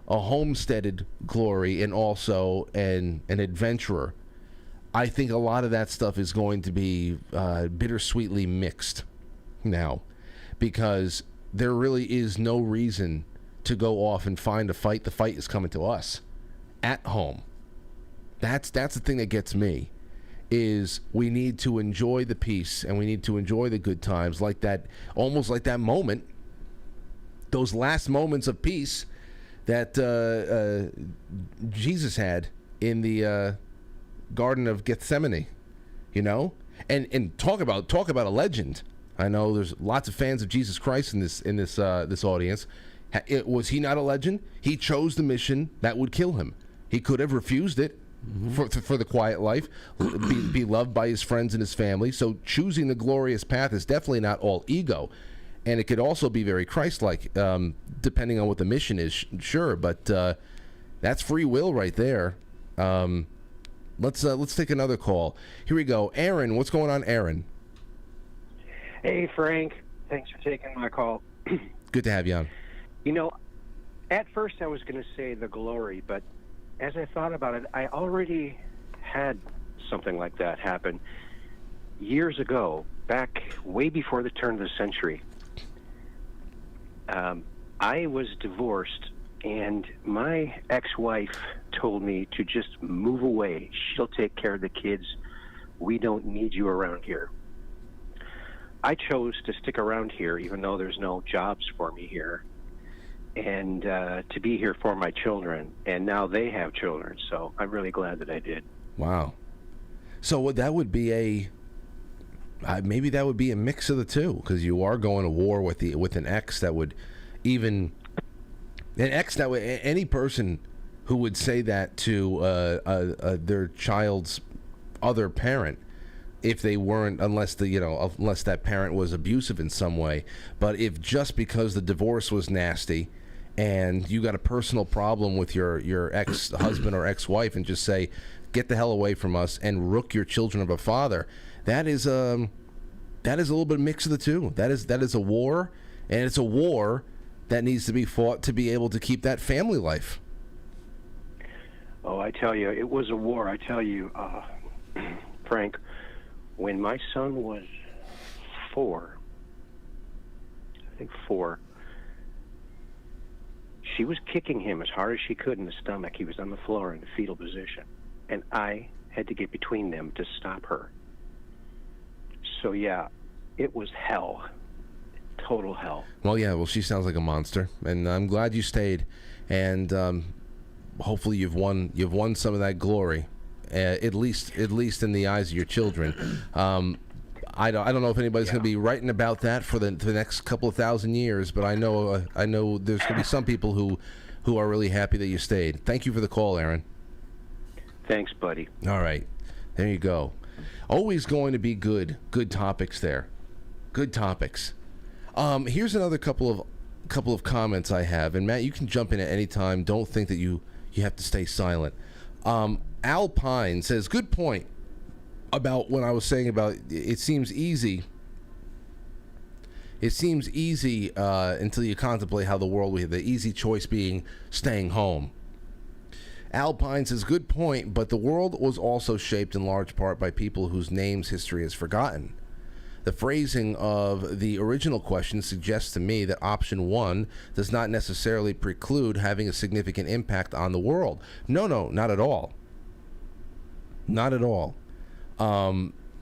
homesteaded glory and also an adventurer, I think a lot of that stuff is going to be bittersweetly mixed now, because there really is no reason to go off and find a fight. The fight is coming to us at home. That's the thing that gets me, is we need to enjoy the peace and we need to enjoy the good times, like that, almost like that moment, those last moments of peace that Jesus had in the Garden of Gethsemane, you know, and talk about a legend. I know there's lots of fans of Jesus Christ in this audience. Was he not a legend? He chose the mission that would kill him. He could have refused it for the quiet life, be loved by his friends and his family. So choosing the glorious path is definitely not all ego, and it could also be very Christ-like, depending on what the mission is. Sure, but that's free will right there. Let's take another call. Here we go. Aaron, what's going on, Aaron? Hey, Frank. Thanks for taking my call. Good to have you on. You know, at first I was going to say the glory, but as I thought about it, I already had something like that happen years ago, back way before the turn of the century. I was divorced, and my ex-wife told me to just move away. She'll take care of the kids. We don't need you around here. I chose to stick around here, even though there's no jobs for me here, and to be here for my children. And now they have children, so I'm really glad that I did. Wow. So that would be maybe that would be a mix of the two, because you are going to war with an ex that would any person who would say that to their child's other parent, if they weren't, unless that parent was abusive in some way. But if just because the divorce was nasty and you got a personal problem with your ex-husband or ex-wife, and just say, get the hell away from us, and rook your children of a father, that is a little bit of mix of the two. That is a war, and it's a war that needs to be fought to be able to keep that family life. Oh, I tell you, it was a war. I tell you, Frank, when my son was 4, she was kicking him as hard as she could in the stomach. He was on the floor in the fetal position, and I had to get between them to stop her. So yeah, it was hell. Total hell. Well, she sounds like a monster, and I'm glad you stayed, and hopefully you've won some of that glory, at least in the eyes of your children. I don't know if anybody's going to be writing about that for the next couple of thousand years, but I know there's going to be some people who are really happy that you stayed. Thank you for the call, Aaron. Thanks, buddy. All right, there you go. Always going to be good topics there. Good topics. Here's another couple of comments I have, and Matt, you can jump in at any time. Don't think that you have to stay silent. Alpine says, good point about when I was saying about it seems easy. It seems easy until you contemplate how the world we have, the easy choice being staying home. Alpine says, good point, but the world was also shaped in large part by people whose names history has forgotten. The phrasing of the original question suggests to me that option 1 does not necessarily preclude having a significant impact on the world. No, not at all. Not at all.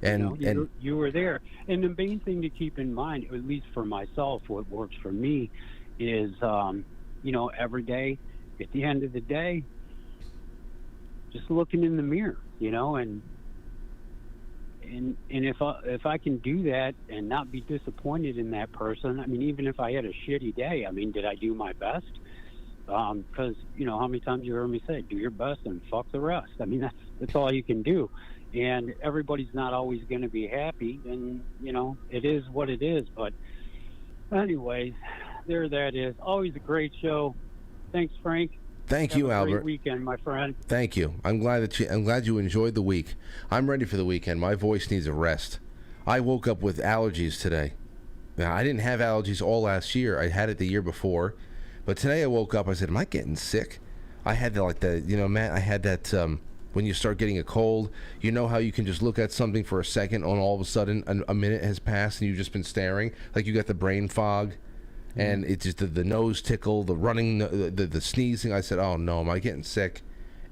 And you were there. And the main thing to keep in mind, at least for myself, what works for me is, every day, at the end of the day, just looking in the mirror, and if I can do that and not be disappointed in that person, I mean, even if I had a shitty day, I mean, did I do my best? Because how many times you heard me say, do your best and fuck the rest. I mean, that's all you can do. And everybody's not always going to be happy, and it is what it is. But anyways, there that is. Always a great show. Thanks, Frank. Thank you, Albert. Great weekend, my friend. Thank you. I'm glad you enjoyed the week. I'm ready for the weekend. My voice needs a rest. I woke up with allergies today. Now, I didn't have allergies all last year. I had it the year before, but today I woke up. I said, "Am I getting sick?" I had Matt. I had that. When you start getting a cold, how you can just look at something for a second, and all of a sudden a minute has passed, and you've just been staring, like you got the brain fog, and it's just the nose tickle, the running, the sneezing. I said, "Oh no, am I getting sick?"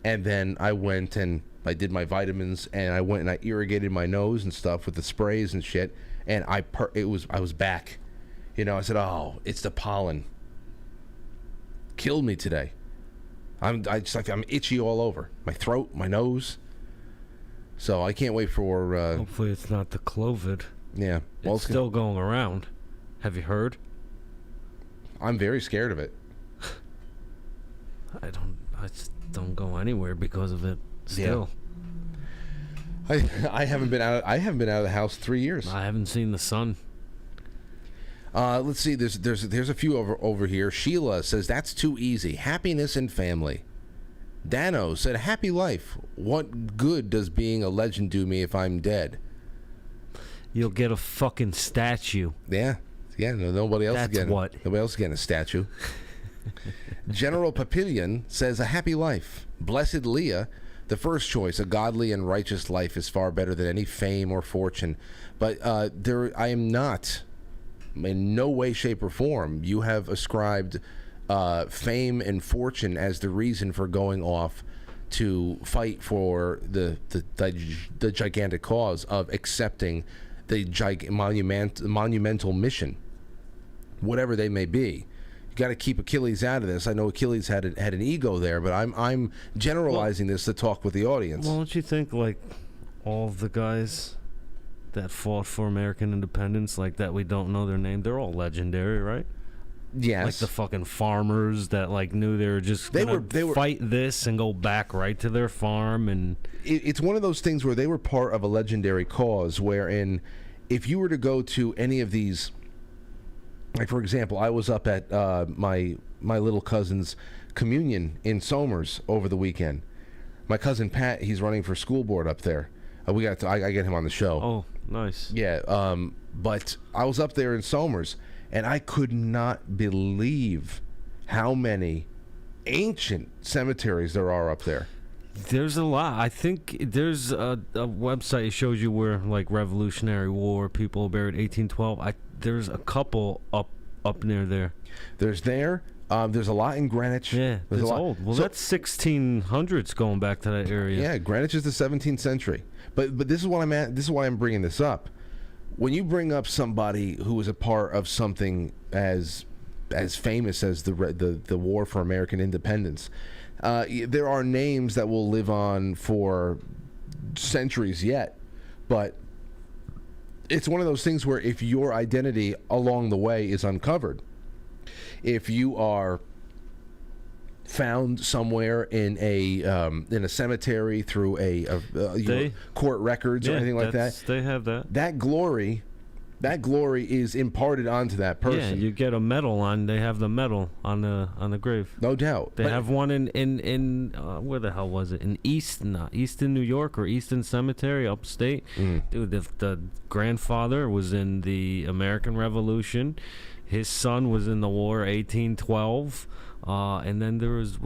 And then I went and I did my vitamins, and I went and I irrigated my nose and stuff with the sprays and shit, and I was back. I said, "Oh, it's the pollen. Killed me today." I'm itchy all over my throat, my nose. So I can't wait for. Hopefully, it's not the COVID. Yeah, it's still going around. Have you heard? I'm very scared of it. I just don't go anywhere because of it. Still. Yeah. I haven't been out. I haven't been out of the house 3 years. I haven't seen the sun. Let's see. There's a few over here. Sheila says that's too easy. Happiness and family. Dano said happy life. What good does being a legend do me if I'm dead? You'll get a fucking statue. Yeah. No, nobody else. That's what. Nobody else is getting a statue. General Papillion says a happy life. Blessed Leah. The first choice, a godly and righteous life, is far better than any fame or fortune. But I am not. In no way, shape, or form, you have ascribed fame and fortune as the reason for going off to fight for the gigantic cause of accepting the monumental mission, whatever they may be. You got to keep Achilles out of this. I know Achilles had an ego there, but I'm generalizing this to talk with the audience. Well, don't you think like all of the guys that fought for American independence, like that we don't know their name, they're all legendary, right? Yes. Like the fucking farmers that like knew they were just they were fight this and go back right to their farm, and it's one of those things where they were part of a legendary cause. Wherein, if you were to go to any of these, like for example, I was up at my little cousin's communion in Somers over the weekend. My cousin Pat, he's running for school board up there. I get him on the show. Oh, nice. Yeah, but I was up there in Somers, and I could not believe how many ancient cemeteries there are up there. There's a lot. I think there's a website that shows you where, like, Revolutionary War people buried 1812. There's a couple up near there. There's a lot in Greenwich. Yeah, it's old. Well, that's 1600s going back to that area. Yeah, Greenwich is the 17th century. But this is what I'm at. This is why I'm bringing this up. When you bring up somebody who was a part of something as famous as the war for American independence, there are names that will live on for centuries yet. But it's one of those things where if your identity along the way is uncovered, if you are found somewhere in a cemetery through court records or anything like that, they have that. That glory is imparted onto that person. Yeah, you get a medal on. They have the medal on the grave. No doubt. They have one in where the hell was it? In Easton, New York, or Easton Cemetery, upstate. Dude, the grandfather was in the American Revolution. His son was in the war, 1812. And then there was,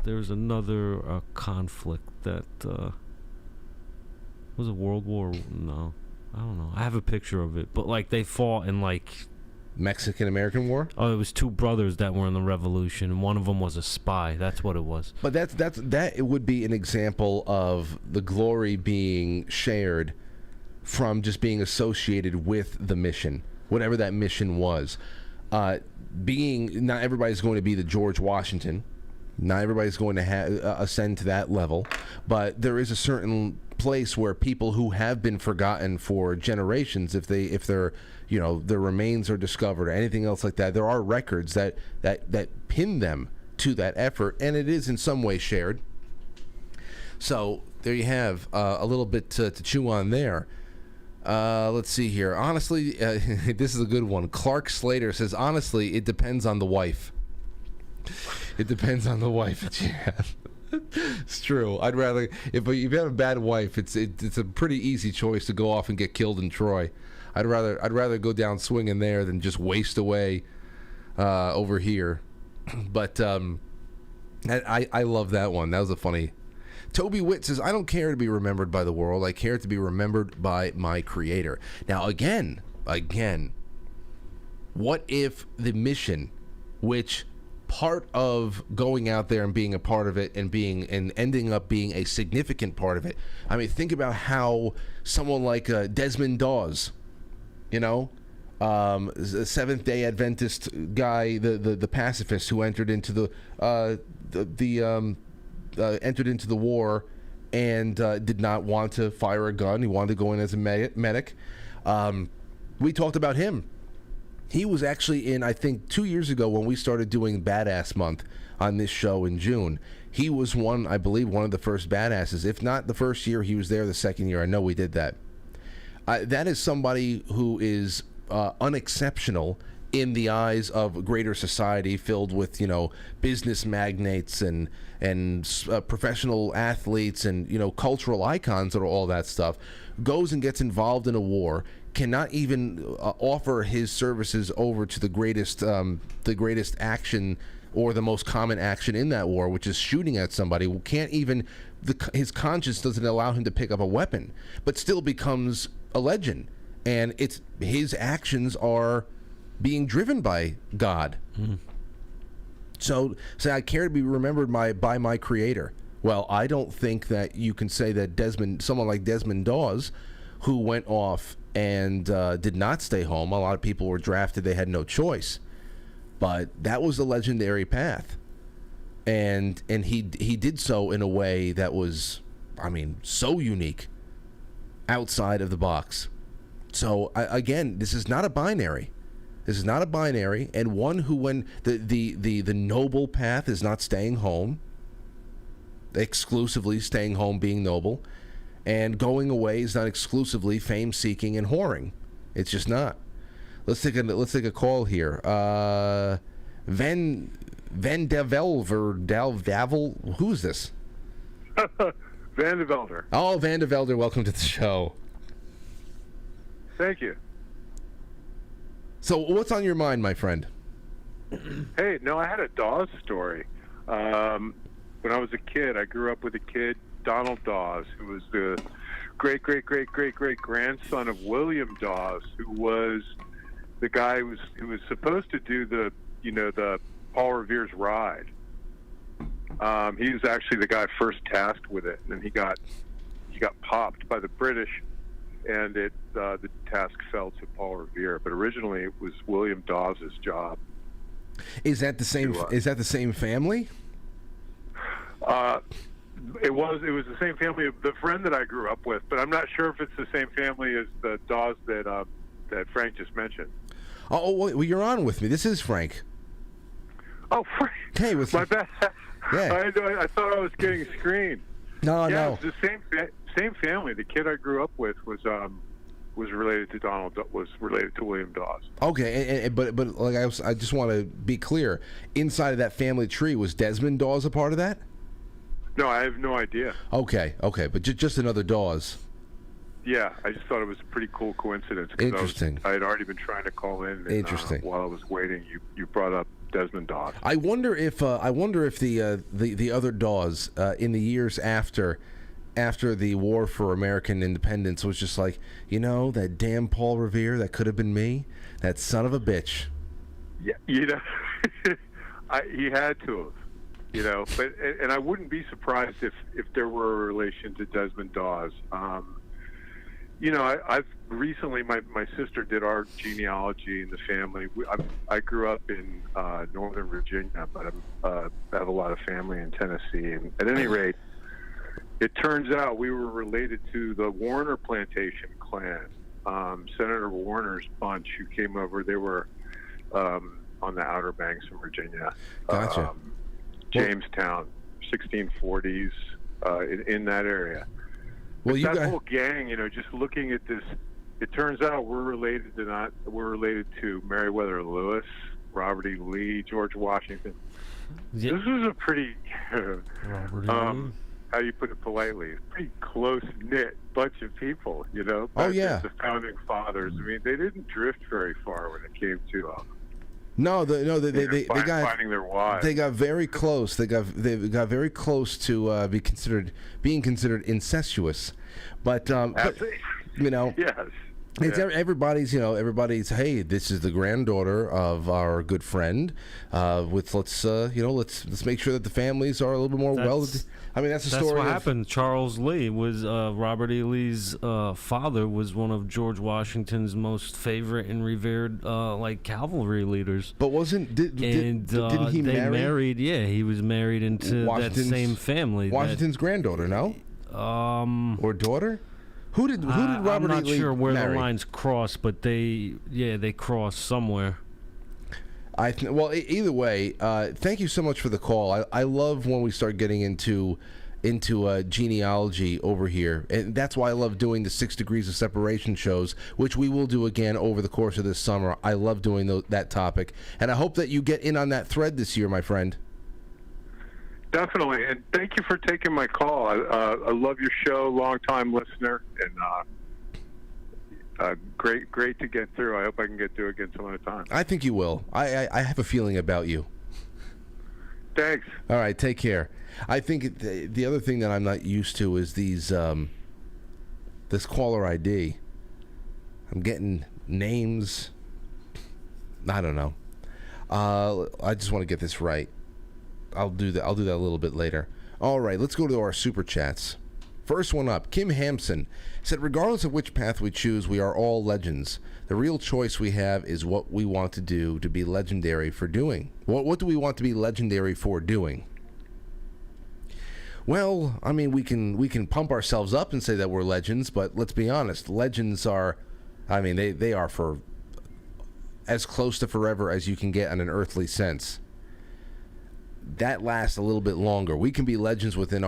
there's another conflict that, was it World War? No, I don't know. I have a picture of it, but like they fought in like Mexican-American War? Oh, it was two brothers that were in the revolution, and one of them was a spy. That's what it was. But that it would be an example of the glory being shared from just being associated with the mission, whatever that mission was. Not everybody's going to be the George Washington. Not everybody's going to ascend to that level, but there is a certain place where people who have been forgotten for generations, if their remains are discovered or anything else like that, there are records that pin them to that effort, and it is in some way shared. So there you have a little bit to chew on there. Let's see here. Honestly, this is a good one. Clark Slater says, honestly, it depends on the wife. It depends on the wife that you have. It's true. I'd rather, if you have a bad wife, it's a pretty easy choice to go off and get killed in Troy. I'd rather go down swinging there than just waste away over here. But I love that one. That was a funny. Toby Witt says, I don't care to be remembered by the world. I care to be remembered by my Creator. Now, again, what if the mission, which part of going out there and being a part of it and ending up being a significant part of it. I mean, think about how someone like Desmond Dawes, the Seventh-day Adventist guy, the pacifist who entered into the war and did not want to fire a gun. He wanted to go in as a medic. We talked about him. He was actually in, I think, 2 years ago when we started doing Badass Month on this show in June. He was I believe, one of the first badasses. If not the first year, he was there the second year. I know we did that. That is somebody who is unexceptional in the eyes of greater society, filled with, business magnates and professional athletes and, cultural icons and all that stuff. Goes and gets involved in a war, cannot even offer his services over to the greatest action or the most common action in that war, which is shooting at somebody. Can't even, his conscience doesn't allow him to pick up a weapon, but still becomes a legend. And his actions are being driven by God. So say, I care to be remembered by my Creator. Well, I don't think that you can say that someone like Desmond Dawes, who went off and did not stay home. A lot of people were drafted; they had no choice. But that was a legendary path, and he did so in a way that was, so unique, outside of the box. So again, this is not a binary. This is not a binary, and one who, when the noble path is not staying home, exclusively staying home, being noble. And going away is not exclusively fame seeking and whoring. It's just not. Let's take a call here. Van Davel. Who's this? Van de Velder. Oh, Van de Velder, welcome to the show. Thank you. So, what's on your mind, my friend? Hey, no, I had a Dawes story. When I was a kid, I grew up with a kid, Donald Dawes, who was the great-great-great-great-great-grandson of William Dawes, who was the guy who was supposed to do the Paul Revere's ride. He was actually the guy first tasked with it, and he got popped by the British, and the task fell to Paul Revere. But originally, it was William Dawes' job. Is that the same? Is that the same family? It was the same family of the friend that I grew up with, but I'm not sure if it's the same family as the Dawes that Frank just mentioned. Oh, well, you're on with me. This is Frank. Oh, Frank. Hey, my bad. Yeah. I thought I was getting screened. No. It's the same family. The kid I grew up with was related to William Dawes. Okay, but like I just want to be clear. Inside of that family tree, was Desmond Dawes a part of that? No, I have no idea. Okay, but just another Dawes. Yeah, I just thought it was a pretty cool coincidence. Interesting. I had already been trying to call in. And, interesting. While I was waiting, you brought up Desmond Dawes. I wonder if the other Dawes in the years after the war for American independence was just like, that damn Paul Revere, that could have been me, that son of a bitch. Yeah, he had to have. But I wouldn't be surprised if there were a relation to Desmond Dawes. I've recently, my sister did our genealogy in the family. I grew up in Northern Virginia, but I have a lot of family in Tennessee. And at any rate, it turns out we were related to the Warner Plantation clan. Senator Warner's bunch who came over, they were on the Outer Banks of Virginia. Gotcha. Jamestown, 1640s, in that area. Well, that whole gang, just looking at this, it turns out we're related to Meriwether Lewis, Robert E. Lee, George Washington. Yeah. This was a pretty, Robert E. Lee. how do you put it politely, a pretty close-knit bunch of people, Oh, yeah. The founding fathers. I mean, they didn't drift very far when it came to they got finding their wives. They got very close. They got very close to being considered incestuous, but yes. It's everybody's. Hey, this is the granddaughter of our good friend. Let's make sure that the families are a little bit more that's the story. That's what happened. Charles Lee was Robert E. Lee's father. Was one of George Washington's most favorite and revered cavalry leaders. But didn't he marry? Married? Yeah, he was married into that same family. Washington's granddaughter, no? Or daughter? Who did Robert E. Lee I'm not sure where marry? the lines cross, but they cross somewhere. Either way, thank you so much for the call. I love when we start getting into genealogy over here, and that's why I love doing the 6 Degrees of Separation shows, which we will do again over the course of this summer. I love doing that topic, and I hope that you get in on that thread this year, my friend. Definitely, and thank you for taking my call. I love your show, long-time listener, and great to get through. I hope I can get through again some other time. I think you will. I have a feeling about you. Thanks. All right, take care. I think the other thing that I'm not used to is these this caller ID. I'm getting names. I don't know. I just want to get this right. I'll do that a little bit later. All right, let's go to our super chats. First one up, Kim Hampson said, regardless of which path we choose, we are all legends. The real choice we have is what we want to do to be legendary for doing. What do we want to be legendary for doing? Well, I mean, we can pump ourselves up and say that we're legends, but let's be honest. Legends are, they are for as close to forever as you can get in an earthly sense. That lasts a little bit longer. We can be legends within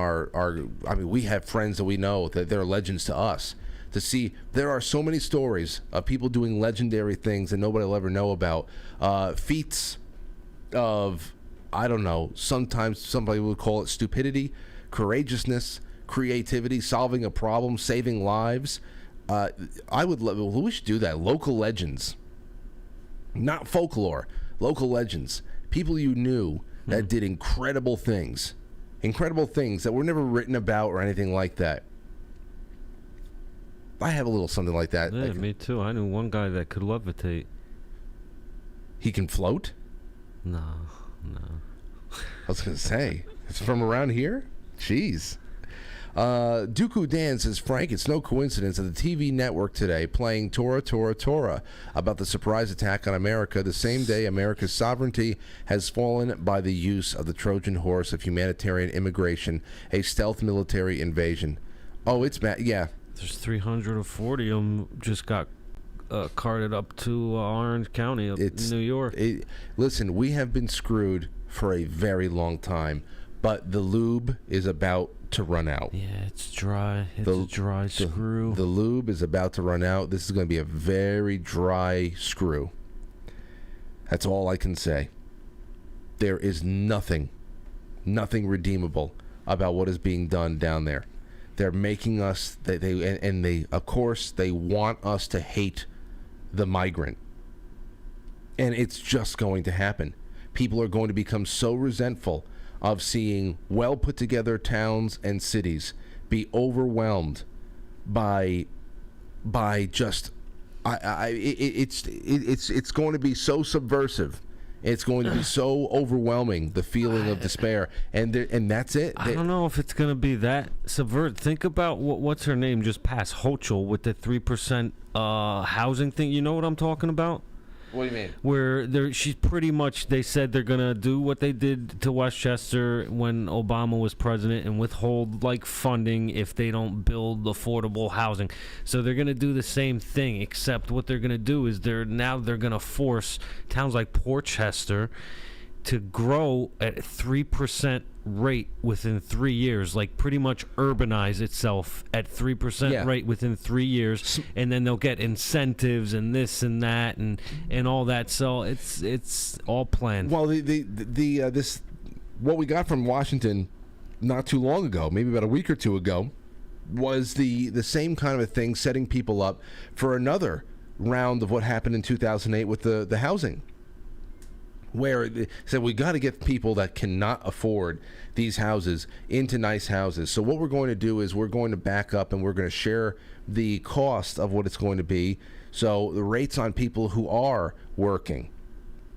we have friends that we know that they're legends to us. To see, there are so many stories of people doing legendary things that nobody will ever know about. Feats of, I don't know, sometimes somebody would call it stupidity, courageousness, creativity, solving a problem, saving lives. We should do that. Local legends. Not folklore. Local legends. People you knew that did incredible things that were never written about or anything like that. I have a little something like that. Yeah, me too. I knew one guy that could levitate. He can float? No. I was going to say, it's from around here? Jeez. Dooku Dan says, Frank, it's no coincidence that the TV network today playing Tora, Tora, Tora about the surprise attack on America the same day America's sovereignty has fallen by the use of the Trojan horse of humanitarian immigration, a stealth military invasion. Oh, it's bad. Yeah. There's 340 of them just got carted up to Orange County in New York. Listen, we have been screwed for a very long time, but the lube is about to run out. Yeah, it's dry. It's a dry screw. The lube is about to run out. This is going to be a very dry screw. That's all I can say. There is nothing redeemable about what is being done down there. They're making us, they of course, they want us to hate the migrant. And it's just going to happen. People are going to become so resentful of seeing well put together towns and cities be overwhelmed by just it's going to be so subversive It's going to be so overwhelming, the feeling of despair, and that's it. I don't know if it's going to be that subvert. Think about what's her name just passed, Hochul, with the 3% housing thing. You know what I'm talking about? What do you mean? Where she's pretty much, they said they're going to do what they did to Westchester when Obama was president and withhold like funding if they don't build affordable housing. So they're going to do the same thing, except what they're going to do is they're going to force towns like Portchester to grow at a 3% rate within 3 years, like pretty much urbanize itself at 3% rate within 3 years, and then they'll get incentives and this and that and all that. So it's all planned. Well, this what we got from Washington not too long ago, maybe about a week or two ago, was the same kind of a thing, setting people up for another round of what happened in 2008 with the housing, where they said we got to get people that cannot afford these houses into nice houses. So what we're going to do is we're going to back up and we're going to share the cost of what it's going to be. So the rates on people who are working,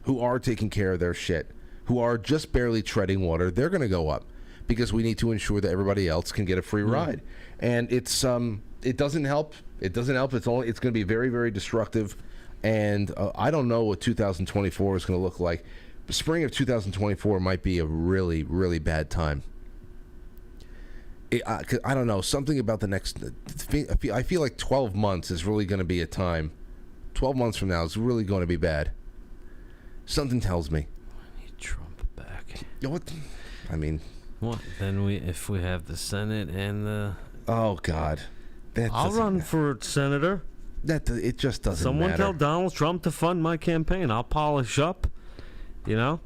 who are taking care of their shit, who are just barely treading water, they're going to go up because we need to ensure that everybody else can get a free ride. And it's it doesn't help. It doesn't help. It's going to be very, very destructive. And I don't know what 2024 is going to look like. Spring of 2024 might be a really, really bad time. I don't know. Something about the next... I feel like 12 months is really going to be a time. 12 months from now is really going to be bad. Something tells me. I need Trump back. What? I mean... What? Then if we have the Senate and the... Oh, God. I'll run for senator. It just doesn't Someone matter. tell Donald Trump to fund my campaign. I'll polish up. You know?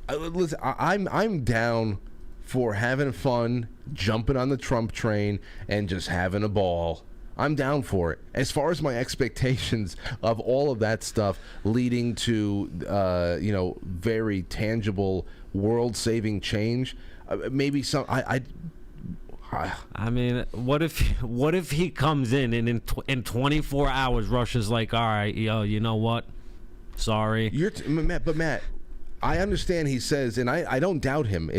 Listen, I'm down for having fun, jumping on the Trump train, and just having a ball. I'm down for it. As far as my expectations of all of that stuff leading to, very tangible, world-saving change, maybe some. I mean, what if he comes in and in 24 hours Russia's like, all right, you know what? Sorry. Matt, I understand he says, and I don't doubt him.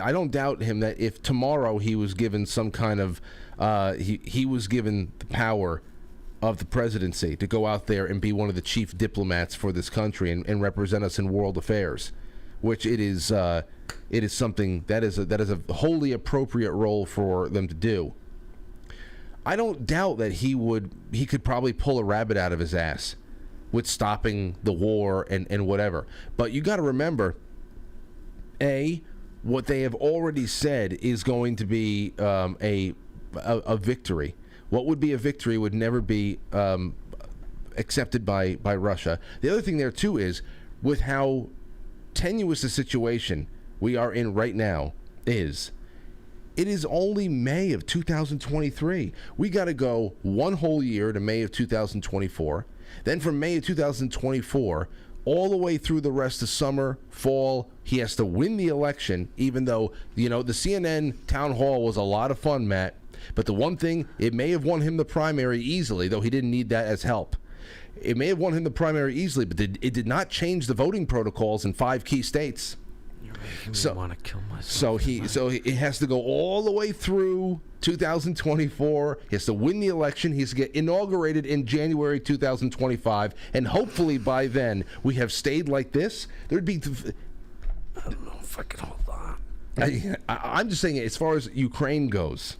I don't doubt him that if tomorrow he was given some kind of, he was given the power of the presidency to go out there and be one of the chief diplomats for this country and represent us in world affairs, which it is something that is a wholly appropriate role for them to do. I don't doubt that he could probably pull a rabbit out of his ass with stopping the war and whatever. But you got to remember, what they have already said is going to be a victory. What would be a victory would never be accepted by Russia. The other thing there too is, with how tenuous a situation we are in right now it is only May of 2023. We got to go one whole year to May of 2024. Then from May of 2024 all the way through the rest of summer, fall, he has to win the election, even though, the CNN town hall was a lot of fun, Matt. But the one thing, it may have won him the primary easily, though he didn't need that as help. It may have won him the primary easily, but it did not change the voting protocols in 5 key states. So want to kill myself. So he has to go all the way through 2024. He has to win the election. He has to get inaugurated in January 2025, and hopefully by then we have stayed like this. There'd be. I don't know if I can hold on. I'm just saying, as far as Ukraine goes,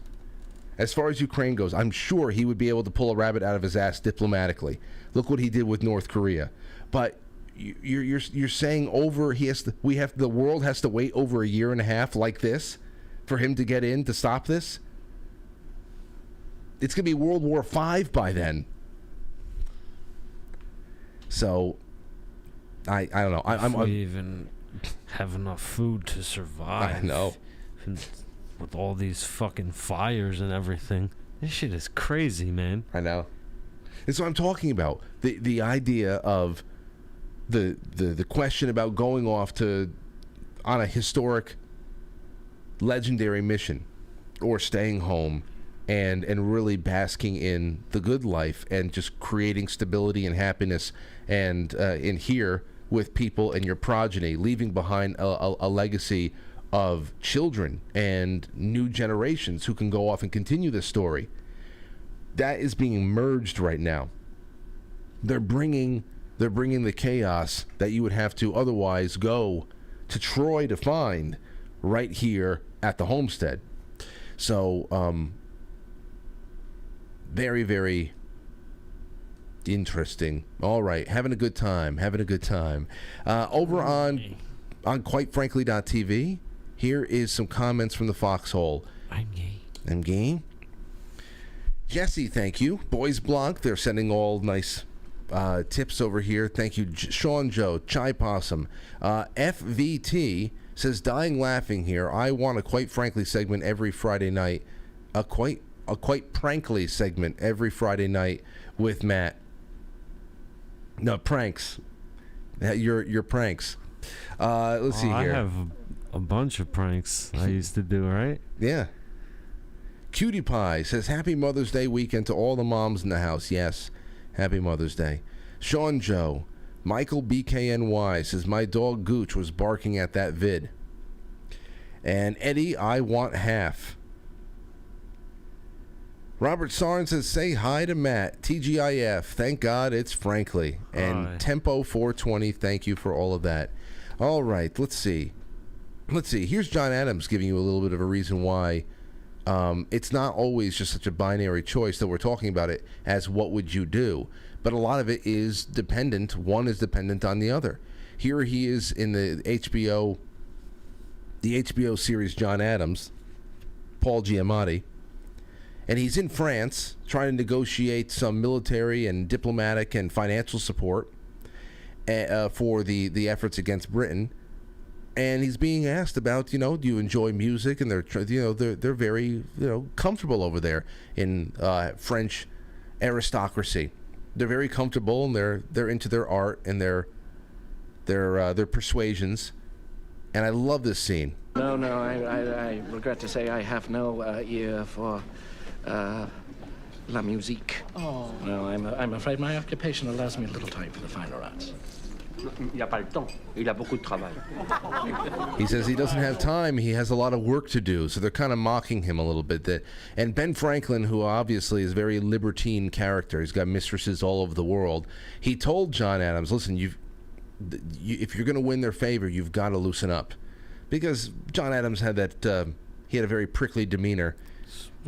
I'm sure he would be able to pull a rabbit out of his ass diplomatically. Look what he did with North Korea. But you're saying the world has to wait over a year and a half like this for him to get in to stop this? It's gonna be World War V by then. So I don't know. If we even have enough food to survive. I know. With all these fucking fires and everything, this shit is crazy, man. I know. It's what I'm talking about. The idea of the question about going off on a historic, legendary mission, or staying home and really basking in the good life and just creating stability and happiness and in here with people and your progeny, leaving behind a legacy of children and new generations who can go off and continue this story. That is being merged right now. They're bringing the chaos that you would have to otherwise go to Troy to find right here at the homestead. So, very, very interesting. All right, having a good time. Over on quitefrankly.tv, here is some comments from the Foxhole. I'm gay. Jesse, thank you. Boys Blanc, they're sending all nice tips over here. Thank you. Sean Joe, Chai Possum. FVT says, dying laughing here. I want a Quite Frankly segment every Friday night. A quite prankly segment every Friday night with Matt. No, pranks. Your pranks. Let's see here. I have a bunch of pranks I used to do, right? Yeah. Cutie Pie says, happy Mother's Day weekend to all the moms in the house. Yes, happy Mother's Day. Sean Joe, Michael BKNY says, my dog Gooch was barking at that vid. And Eddie, I want half. Robert Sarn says, say hi to Matt. TGIF, thank God it's Frankly. And Tempo 420, thank you for all of that. All right, let's see. Here's John Adams giving you a little bit of a reason why it's not always just such a binary choice that we're talking about it as what would you do. But a lot of it is dependent. One is dependent on the other. Here he is in the HBO series John Adams, Paul Giamatti. And he's in France trying to negotiate some military and diplomatic and financial support for the efforts against Britain. And he's being asked about, do you enjoy music? And they're very, comfortable over there in French aristocracy. They're very comfortable, and they're into their art and their persuasions. And I love this scene. No, I regret to say I have no ear for la musique. Oh. No, I'm afraid my occupation allows me little time for the finer arts. Il n'a pas le temps. Il a beaucoup de travail. He says he doesn't have time. He has a lot of work to do. So they're kind of mocking him a little bit. And Ben Franklin, who obviously is a very libertine character, he's got mistresses all over the world. He told John Adams, listen, if you're going to win their favor, you've got to loosen up. Because John Adams had he had a very prickly demeanor.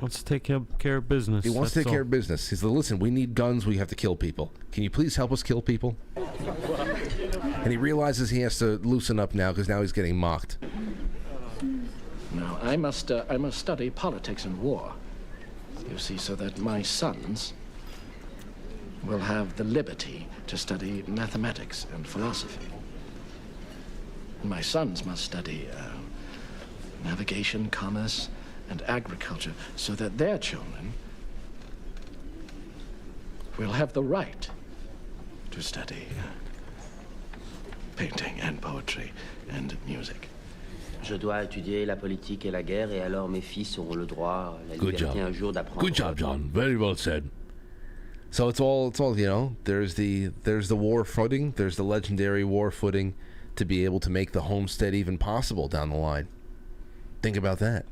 Wants to take care of business. He wants to take care of business. He said, listen, we need guns. We have to kill people. Can you please help us kill people? And he realizes he has to loosen up now because now he's getting mocked. No, I must study politics and war. You see, so that my sons will have the liberty to study mathematics and philosophy. My sons must study navigation, commerce, and agriculture, so that their children will have the right to study painting and poetry and music. Je dois étudier la politique et la guerre, et alors mes fils auront le droit, la liberté un jour d'apprendre. Good job, John. Very well said. So it's all there's the war footing, there's the legendary war footing to be able to make the homestead even possible down the line. Think about that.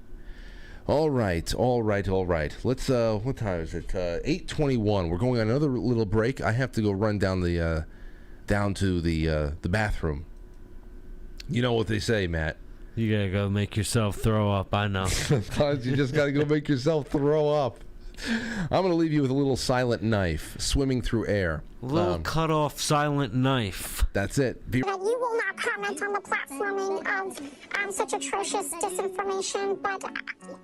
All right. Let's what time is it? 8:21. We're going on another little break. I have to go run down to the bathroom. You know what they say, Matt. You gotta go make yourself throw up. I know. Sometimes you just gotta go make yourself throw up. I'm gonna leave you with a little silent knife swimming through air. A little cut off silent knife. That's it. That you will not comment on the platforming of such atrocious disinformation, but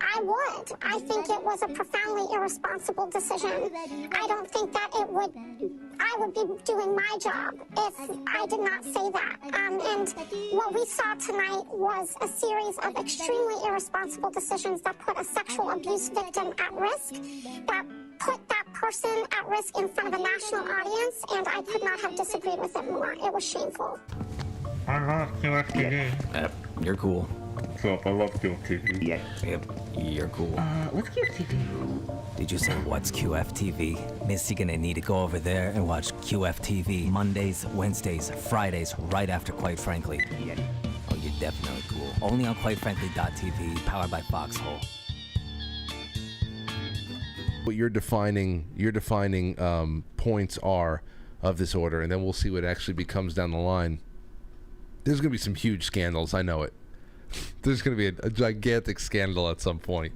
I would. I think it was a profoundly irresponsible decision. I don't think that I would be doing my job if I did not say that. And what we saw tonight was a series of extremely irresponsible decisions that put a sexual abuse victim at risk, that put that person at risk in front of a national audience, and I could not have disagreed with it more. It was shameful. You're cool. What's up? I love QFTV. Yeah. Yep. You're cool. What's QFTV? Did you say what's QFTV? Miss, you're gonna need to go over there and watch QFTV Mondays, Wednesdays, Fridays, right after Quite Frankly. Yeah. Oh, you're definitely cool. Only on QuiteFrankly.tv, powered by Foxhole. What your defining points are of this order, and then we'll see what actually becomes down the line. There's going to be some huge scandals. I know it. There's going to be a gigantic scandal at some point.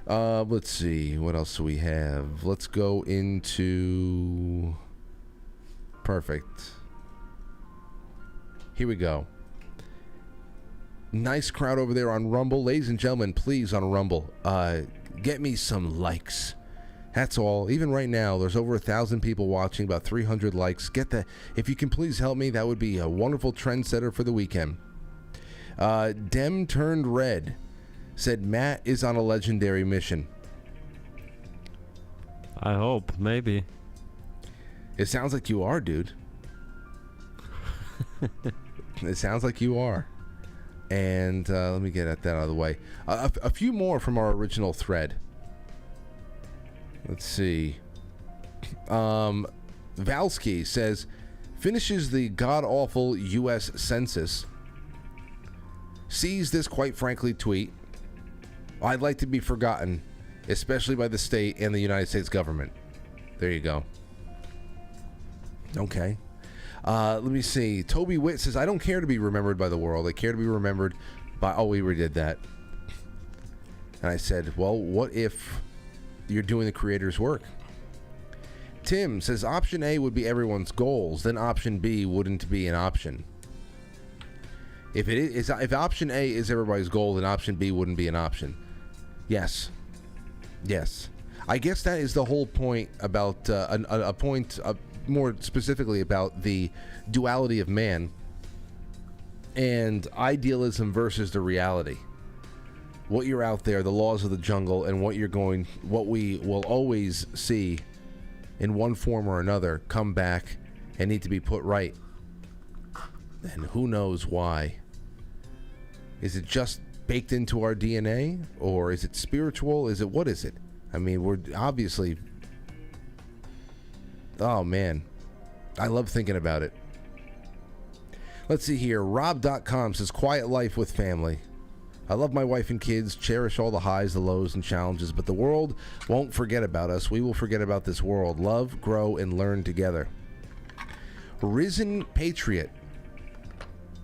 Let's see. What else do we have? Let's go into... Perfect. Here we go. Nice crowd over there on Rumble. Ladies and gentlemen, please, on Rumble, get me some likes. That's all. Even right now, there's over 1,000 people watching, about 300 likes. If you can please help me, that would be a wonderful trendsetter for the weekend. Dem Turned Red said Matt is on a legendary mission. I hope, maybe. It sounds like you are, dude. It sounds like you are. And let me get that out of the way. A few more from our original thread. Let's see. Valsky says, finishes the god-awful U.S. Census. Sees this Quite Frankly tweet. I'd like to be forgotten, especially by the state and the United States government. There you go. Okay. Let me see. Toby Witt says, I don't care to be remembered by the world. I care to be remembered by... Oh, we redid that. And I said, well, what if you're doing the creator's work? Tim says, option A would be everyone's goals. Then option B wouldn't be an option. If option A is everybody's goal, then option B wouldn't be an option. Yes. Yes. I guess that is the whole point about... a point... more specifically about the duality of man and idealism versus the reality. What you're out there, the laws of the jungle, and what we will always see in one form or another come back and need to be put right. And who knows why? Is it just baked into our DNA? Or is it spiritual? What is it? I mean, we're obviously... Oh, man. I love thinking about it. Let's see here. Rob.com says, quiet life with family. I love my wife and kids, cherish all the highs, the lows, and challenges, but the world won't forget about us. We will forget about this world. Love, grow, and learn together. Risen Patriot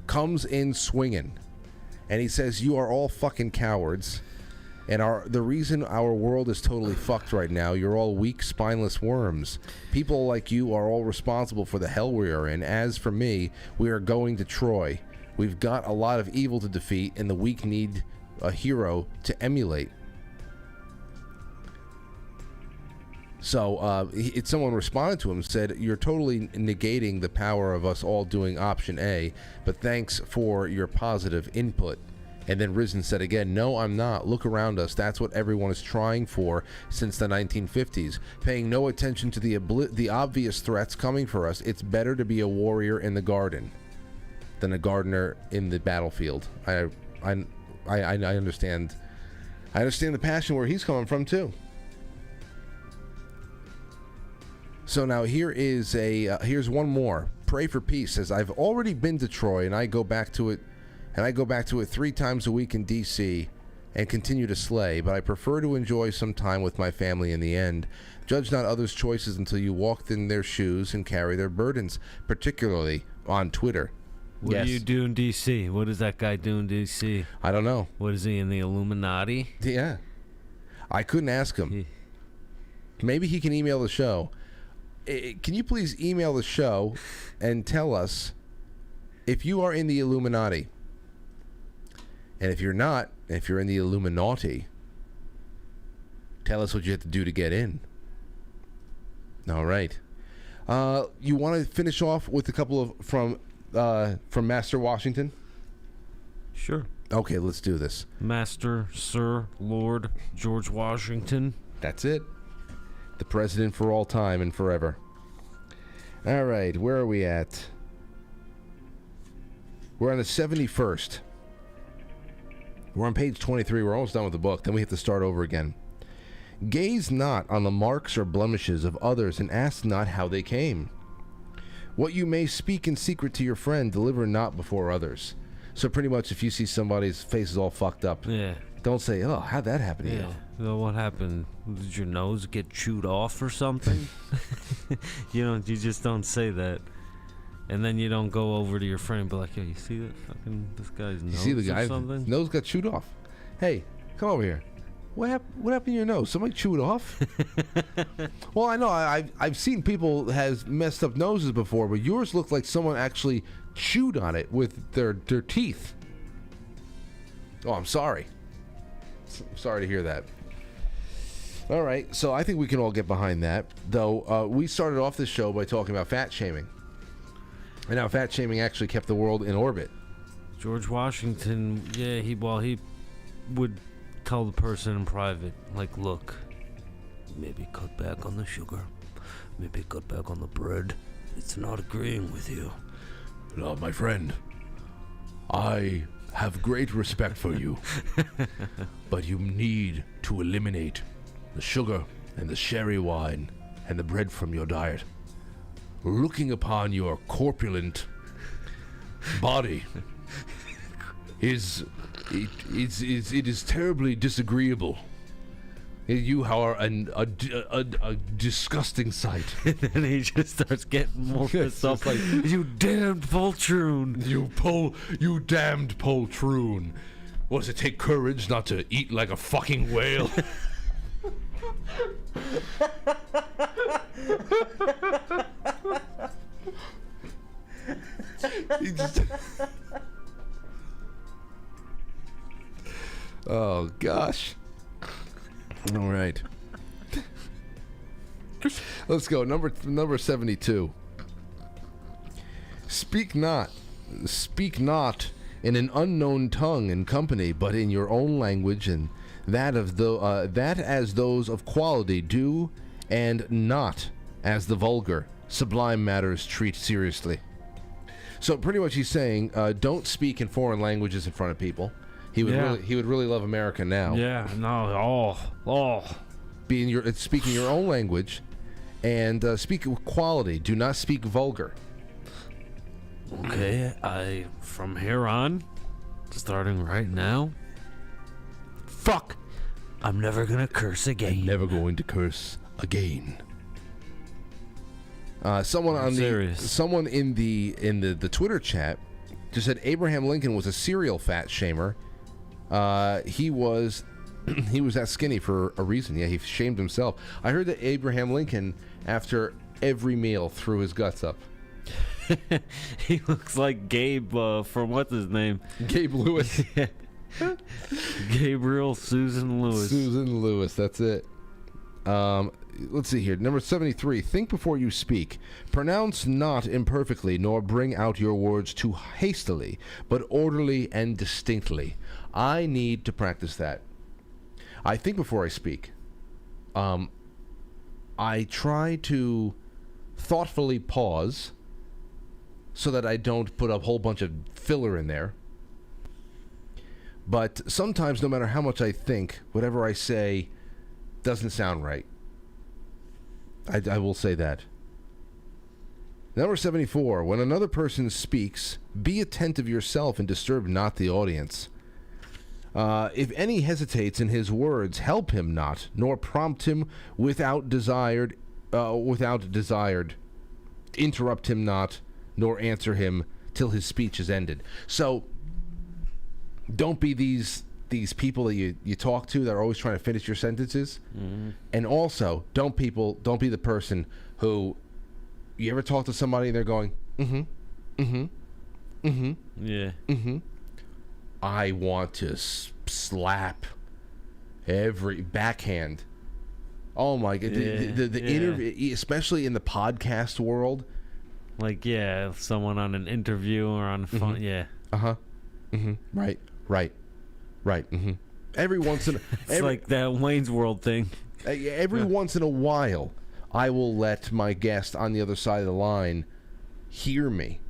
comes in swinging, and he says, you are all fucking cowards. And the reason our world is totally fucked right now, you're all weak, spineless worms. People like you are all responsible for the hell we are in. As for me, we are going to Troy. We've got a lot of evil to defeat, and the weak need a hero to emulate. So someone responded to him and said, you're totally negating the power of us all doing option A, but thanks for your positive input. And then Risen said again, no, I'm not. Look around us. That's what everyone is trying for since the 1950s. Paying no attention to the obvious threats coming for us. It's better to be a warrior in the garden than a gardener in the battlefield. I understand. I understand the passion where he's coming from too. So now here's one more. Pray for Peace says, I've already been to Troy, and I go back to it 3 times a week in D.C. and continue to slay, but I prefer to enjoy some time with my family in the end. Judge not others' choices until you walk in their shoes and carry their burdens, particularly on Twitter. What do you do in D.C.? What is that guy doing in D.C.? I don't know. What is he, in the Illuminati? Yeah. I couldn't ask him. Maybe he can email the show. Can you please email the show and tell us if you are in the Illuminati? And if you're not, if you're in the Illuminati, tell us what you have to do to get in. All right. You want to finish off with a couple of from Master Washington? Sure. Okay, let's do this. Master, Sir, Lord George Washington. That's it. The president for all time and forever. All right, where are we at? We're on the 71st. We're on page 23. We're almost done with the book. Then we have to start over again. Gaze not on the marks or blemishes of others, and ask not how they came. What you may speak in secret to your friend, deliver not before others. So pretty much, if you see somebody's face is all fucked up, don't say, "Oh, how'd that happen to you?" Well, what happened? Did your nose get chewed off or something? You just don't say that. And then you don't go over to your friend and be like, "Yo, you see this guy's nose?" You see the or guy's something? nose got chewed off. Hey, come over here. What happened to your nose? Somebody chewed off? Well, I know. I've seen people has messed up noses before, but yours looked like someone actually chewed on it with their teeth. Oh, I'm sorry. Sorry to hear that. All right, so I think we can all get behind that. Though we started off this show by talking about fat shaming, and now fat shaming actually kept the world in orbit. George Washington, he would tell the person in private, like, look, maybe cut back on the sugar, maybe cut back on the bread. It's not agreeing with you. No, my friend, I have great respect for you, but you need to eliminate the sugar and the sherry wine and the bread from your diet. Looking upon your corpulent body it is terribly disagreeable. You are a disgusting sight. And then he just starts getting more pissed off, like, "You damned poltroon! You damned poltroon! What does it take courage not to eat like a fucking whale?" He just... Oh gosh. All right. Let's go. Number 72. Speak not in an unknown tongue in company, but in your own language, and that as those of quality do, and not as the vulgar sublime matters treat seriously. So pretty much he's saying, don't speak in foreign languages in front of people. He would really love America now. Yeah, no, speaking your own language, and speak with quality. Do not speak vulgar. Okay, from here on, starting right now, fuck, I'm never gonna curse again. I'm never going to curse again. Someone in the Twitter chat just said Abraham Lincoln was a serial fat shamer. He was that skinny for a reason. Yeah, he shamed himself. I heard that Abraham Lincoln, after every meal, threw his guts up. He looks like Gabe from what's his name? Gabe Lewis. Gabriel Susan Lewis. Susan Lewis, that's it. Let's see here. Number 73. Think before you speak. Pronounce not imperfectly, nor bring out your words too hastily, but orderly and distinctly. I need to practice that. I think before I speak. I try to thoughtfully pause so that I don't put a whole bunch of filler in there. But sometimes, no matter how much I think, whatever I say doesn't sound right. I will say that. Number 74. When another person speaks, be attentive yourself and disturb not the audience. If any hesitates in his words, help him not, nor prompt him without desired. Interrupt him not, nor answer him till his speech is ended. So, don't be these people that you talk to that are always trying to finish your sentences. Mm-hmm. And also, don't be the person who you ever talk to somebody and they're going, yeah, I want to slap every backhand. Oh my god, the interview, especially in the podcast world, like someone on an interview or on the phone, right. Every once in it's like that Wayne's World thing. Every once in a while, I will let my guest on the other side of the line hear me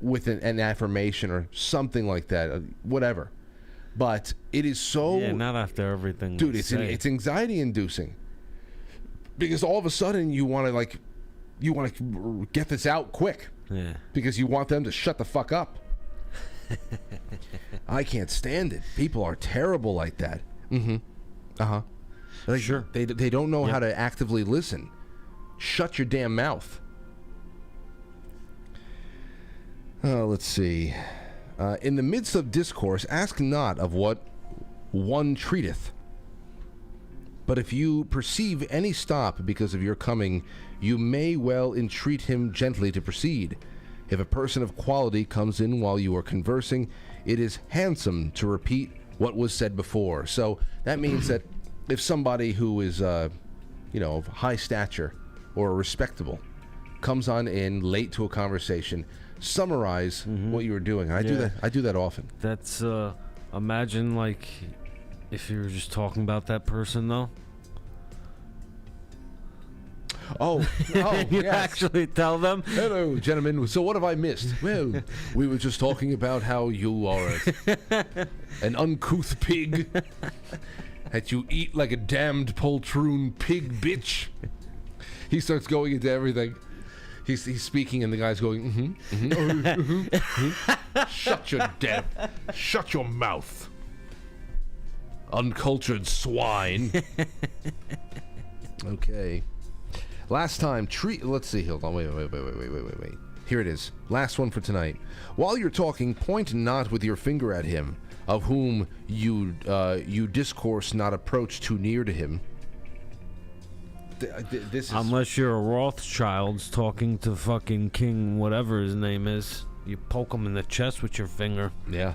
with an affirmation or something like that, whatever. But it is so... Yeah, not after everything. Dude, it's anxiety-inducing. Because all of a sudden you want to get this out quick. Yeah. Because you want them to shut the fuck up. I can't stand it. People are terrible like that. Mm-hmm. Uh-huh. Like, sure. They don't know how to actively listen. Shut your damn mouth. Let's see. In the midst of discourse, ask not of what one treateth. But if you perceive any stop because of your coming, you may well entreat him gently to proceed. If a person of quality comes in while you are conversing, it is handsome to repeat what was said before. So that means that if somebody who is, of high stature or respectable comes on in late to a conversation, summarize what you were doing. I do that often. That's imagine like if you were just talking about that person though. Oh, you yes. actually tell them. Hello, gentlemen. So what have I missed? Well, we were just talking about how you are an uncouth pig, that you eat like a damned poltroon pig bitch. He starts going into everything. He's speaking, and the guy's going, Shut your mouth, uncultured swine. Okay. Last time, let's see, hold on, wait. Here it is. Last one for tonight. While you're talking, point not with your finger at him, of whom you discourse not approach too near to him. This is... Unless you're a Rothschild's talking to fucking King whatever his name is. You poke him in the chest with your finger. Yeah.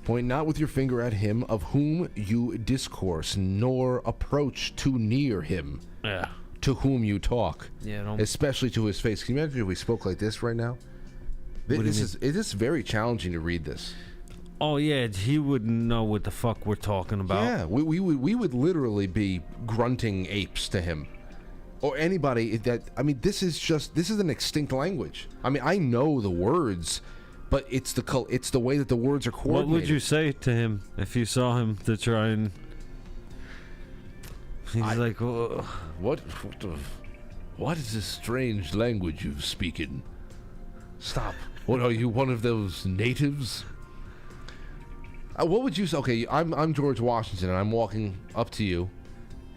Point not with your finger at him, of whom you discourse, nor approach too near him. Yeah. To whom you talk. Yeah. Especially to his face. Can you imagine if we spoke like this right now? It is very challenging to read this. Oh yeah, he wouldn't know what the fuck we're talking about. Yeah, we would literally be grunting apes to him, or anybody that. I mean, this is an extinct language. I mean, I know the words, but it's the way that the words are coordinated. What would you say to him if you saw him to try and? He's like, oh. What is this strange language you speak in? Stop. What are you, one of those natives? What would you say? Okay, I'm George Washington, and I'm walking up to you,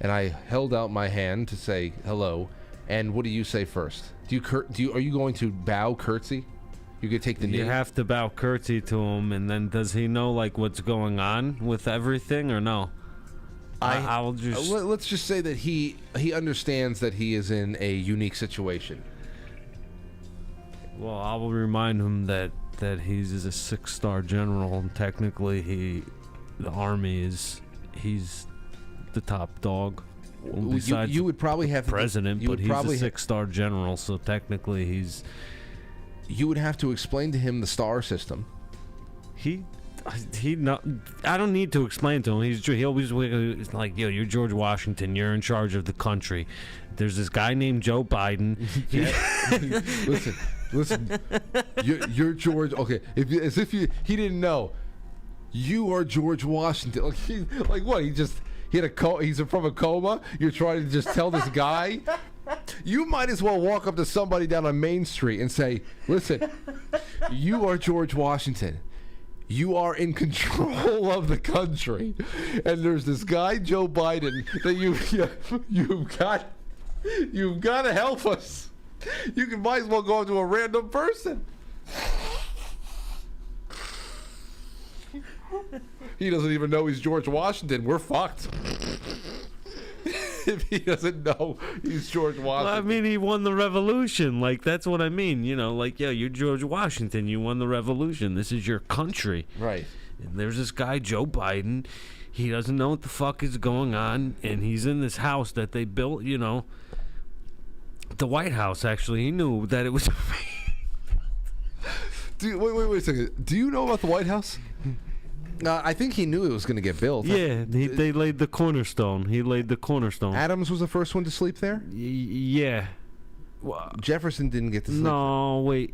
and I held out my hand to say hello. And what do you say first? Are you going to bow, curtsy? You could take the knee. You have to bow, curtsy to him, and then does he know like what's going on with everything or no? I'll just let's just say that he understands that he is in a unique situation. Well, I will remind him that he's a 6-star general, and technically the army he's the top dog. Besides you would probably have president, but he's a 6-star general, so technically he's. You would have to explain to him the star system. He not. I don't need to explain to him. He always is like, yo, you're George Washington. You're in charge of the country. There's this guy named Joe Biden. Listen. You're George. Okay, he didn't know. You are George Washington. Like what? He had he's from a coma. You're trying to just tell this guy. You might as well walk up to somebody down on Main Street and say, listen, you are George Washington. You are in control of the country, and there's this guy Joe Biden that you've got to help us. You might as well go up to a random person. He doesn't even know he's George Washington. We're fucked. If he doesn't know he's George Washington. Well, I mean, he won the revolution. Like, that's what I mean. You know, like, yeah, you're George Washington. You won the revolution. This is your country. Right. And there's this guy, Joe Biden. He doesn't know what the fuck is going on. And he's in this house that they built, you know. The White House, actually. He knew that it was... Wait a second. Do you know about the White House? I think he knew it was going to get built. Yeah, they laid the cornerstone. He laid the cornerstone. Adams was the first one to sleep there? Yeah. Jefferson didn't get to sleep No, wait.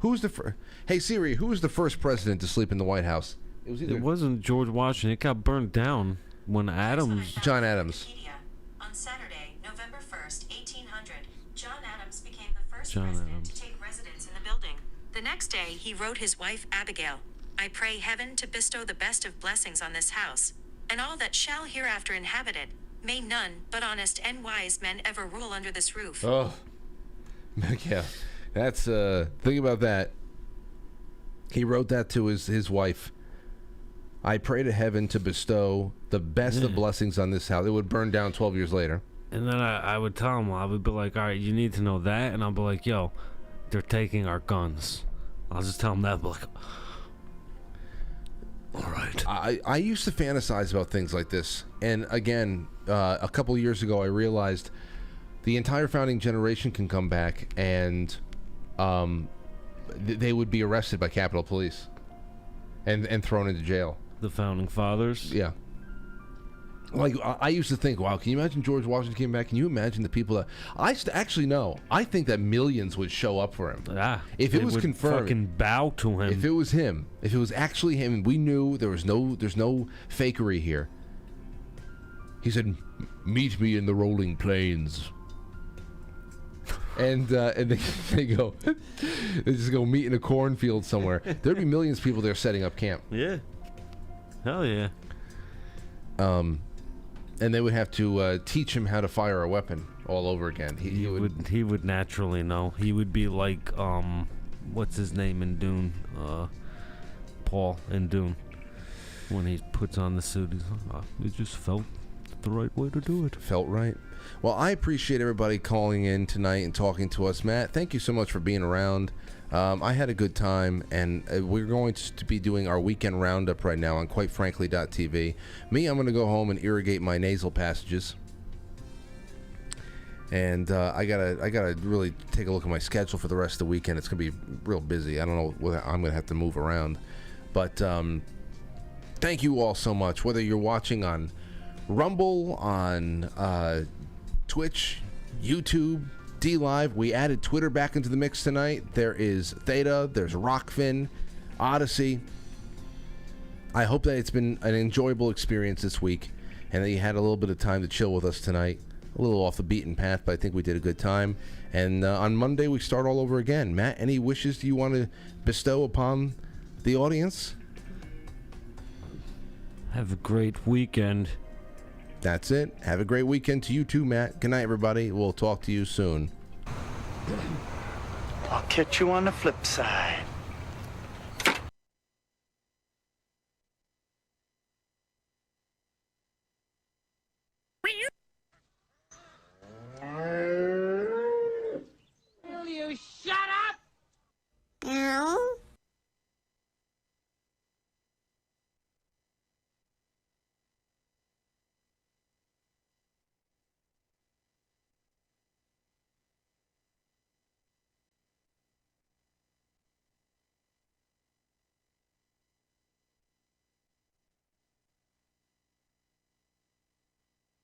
Who's the Hey Siri, who was the first president to sleep in the White House? It wasn't George Washington. It got burned down when Adams. John Adams. On Saturday, November 1st, 1800, John Adams became the first president to take residence in the building. The next day, he wrote his wife Abigail, I pray heaven to bestow the best of blessings on this house, and all that shall hereafter inhabit it. May none but honest and wise men ever rule under this roof. Oh, yeah. That's, think about that. He wrote that to his wife. I pray to heaven to bestow the best of blessings on this house. It would burn down 12 years later. And then I would tell him, I would be like, all right, you need to know that. And I'll be like, yo, they're taking our guns. I'll just tell him that. I'll be like, all right. I used to fantasize about things like this. And again, a couple of years ago, I realized the entire founding generation can come back and they would be arrested by Capitol Police and thrown into jail. The founding fathers? Yeah. Like, I used to think, wow, can you imagine George Washington came back? Can you imagine the people that... actually, no. I think that millions would show up for him. If it was would confirmed... fucking bow to him. If it was him, if it was actually him, and we knew there's no fakery here. He said, meet me in the rolling plains. And they just go meet in a cornfield somewhere. There'd be millions of people there setting up camp. Yeah. Hell yeah. And they would have to teach him how to fire a weapon all over again. He would naturally know. He would be like what's his name in Dune? Paul in Dune. When he puts on the suit, he's like, it just felt the right way to do it. Felt right. Well, I appreciate everybody calling in tonight and talking to us. Matt, thank you so much for being around. I had a good time, and we're going to be doing our weekend roundup right now on quitefrankly.tv. Me, I'm going to go home and irrigate my nasal passages. And I gotta really take a look at my schedule for the rest of the weekend. It's going to be real busy. I don't know whether I'm going to have to move around. But thank you all so much. Whether you're watching on Rumble, on Twitch, YouTube, D-Live. We added Twitter back into the mix tonight. There is Theta, there's Rockfin, Odyssey. I hope that it's been an enjoyable experience this week and that you had a little bit of time to chill with us tonight. A little off the beaten path, but I think we did a good time. And on Monday, we start all over again. Matt, any wishes do you want to bestow upon the audience? Have a great weekend. That's it. Have a great weekend to you too, Matt. Good night, everybody. We'll talk to you soon. I'll catch you on the flip side.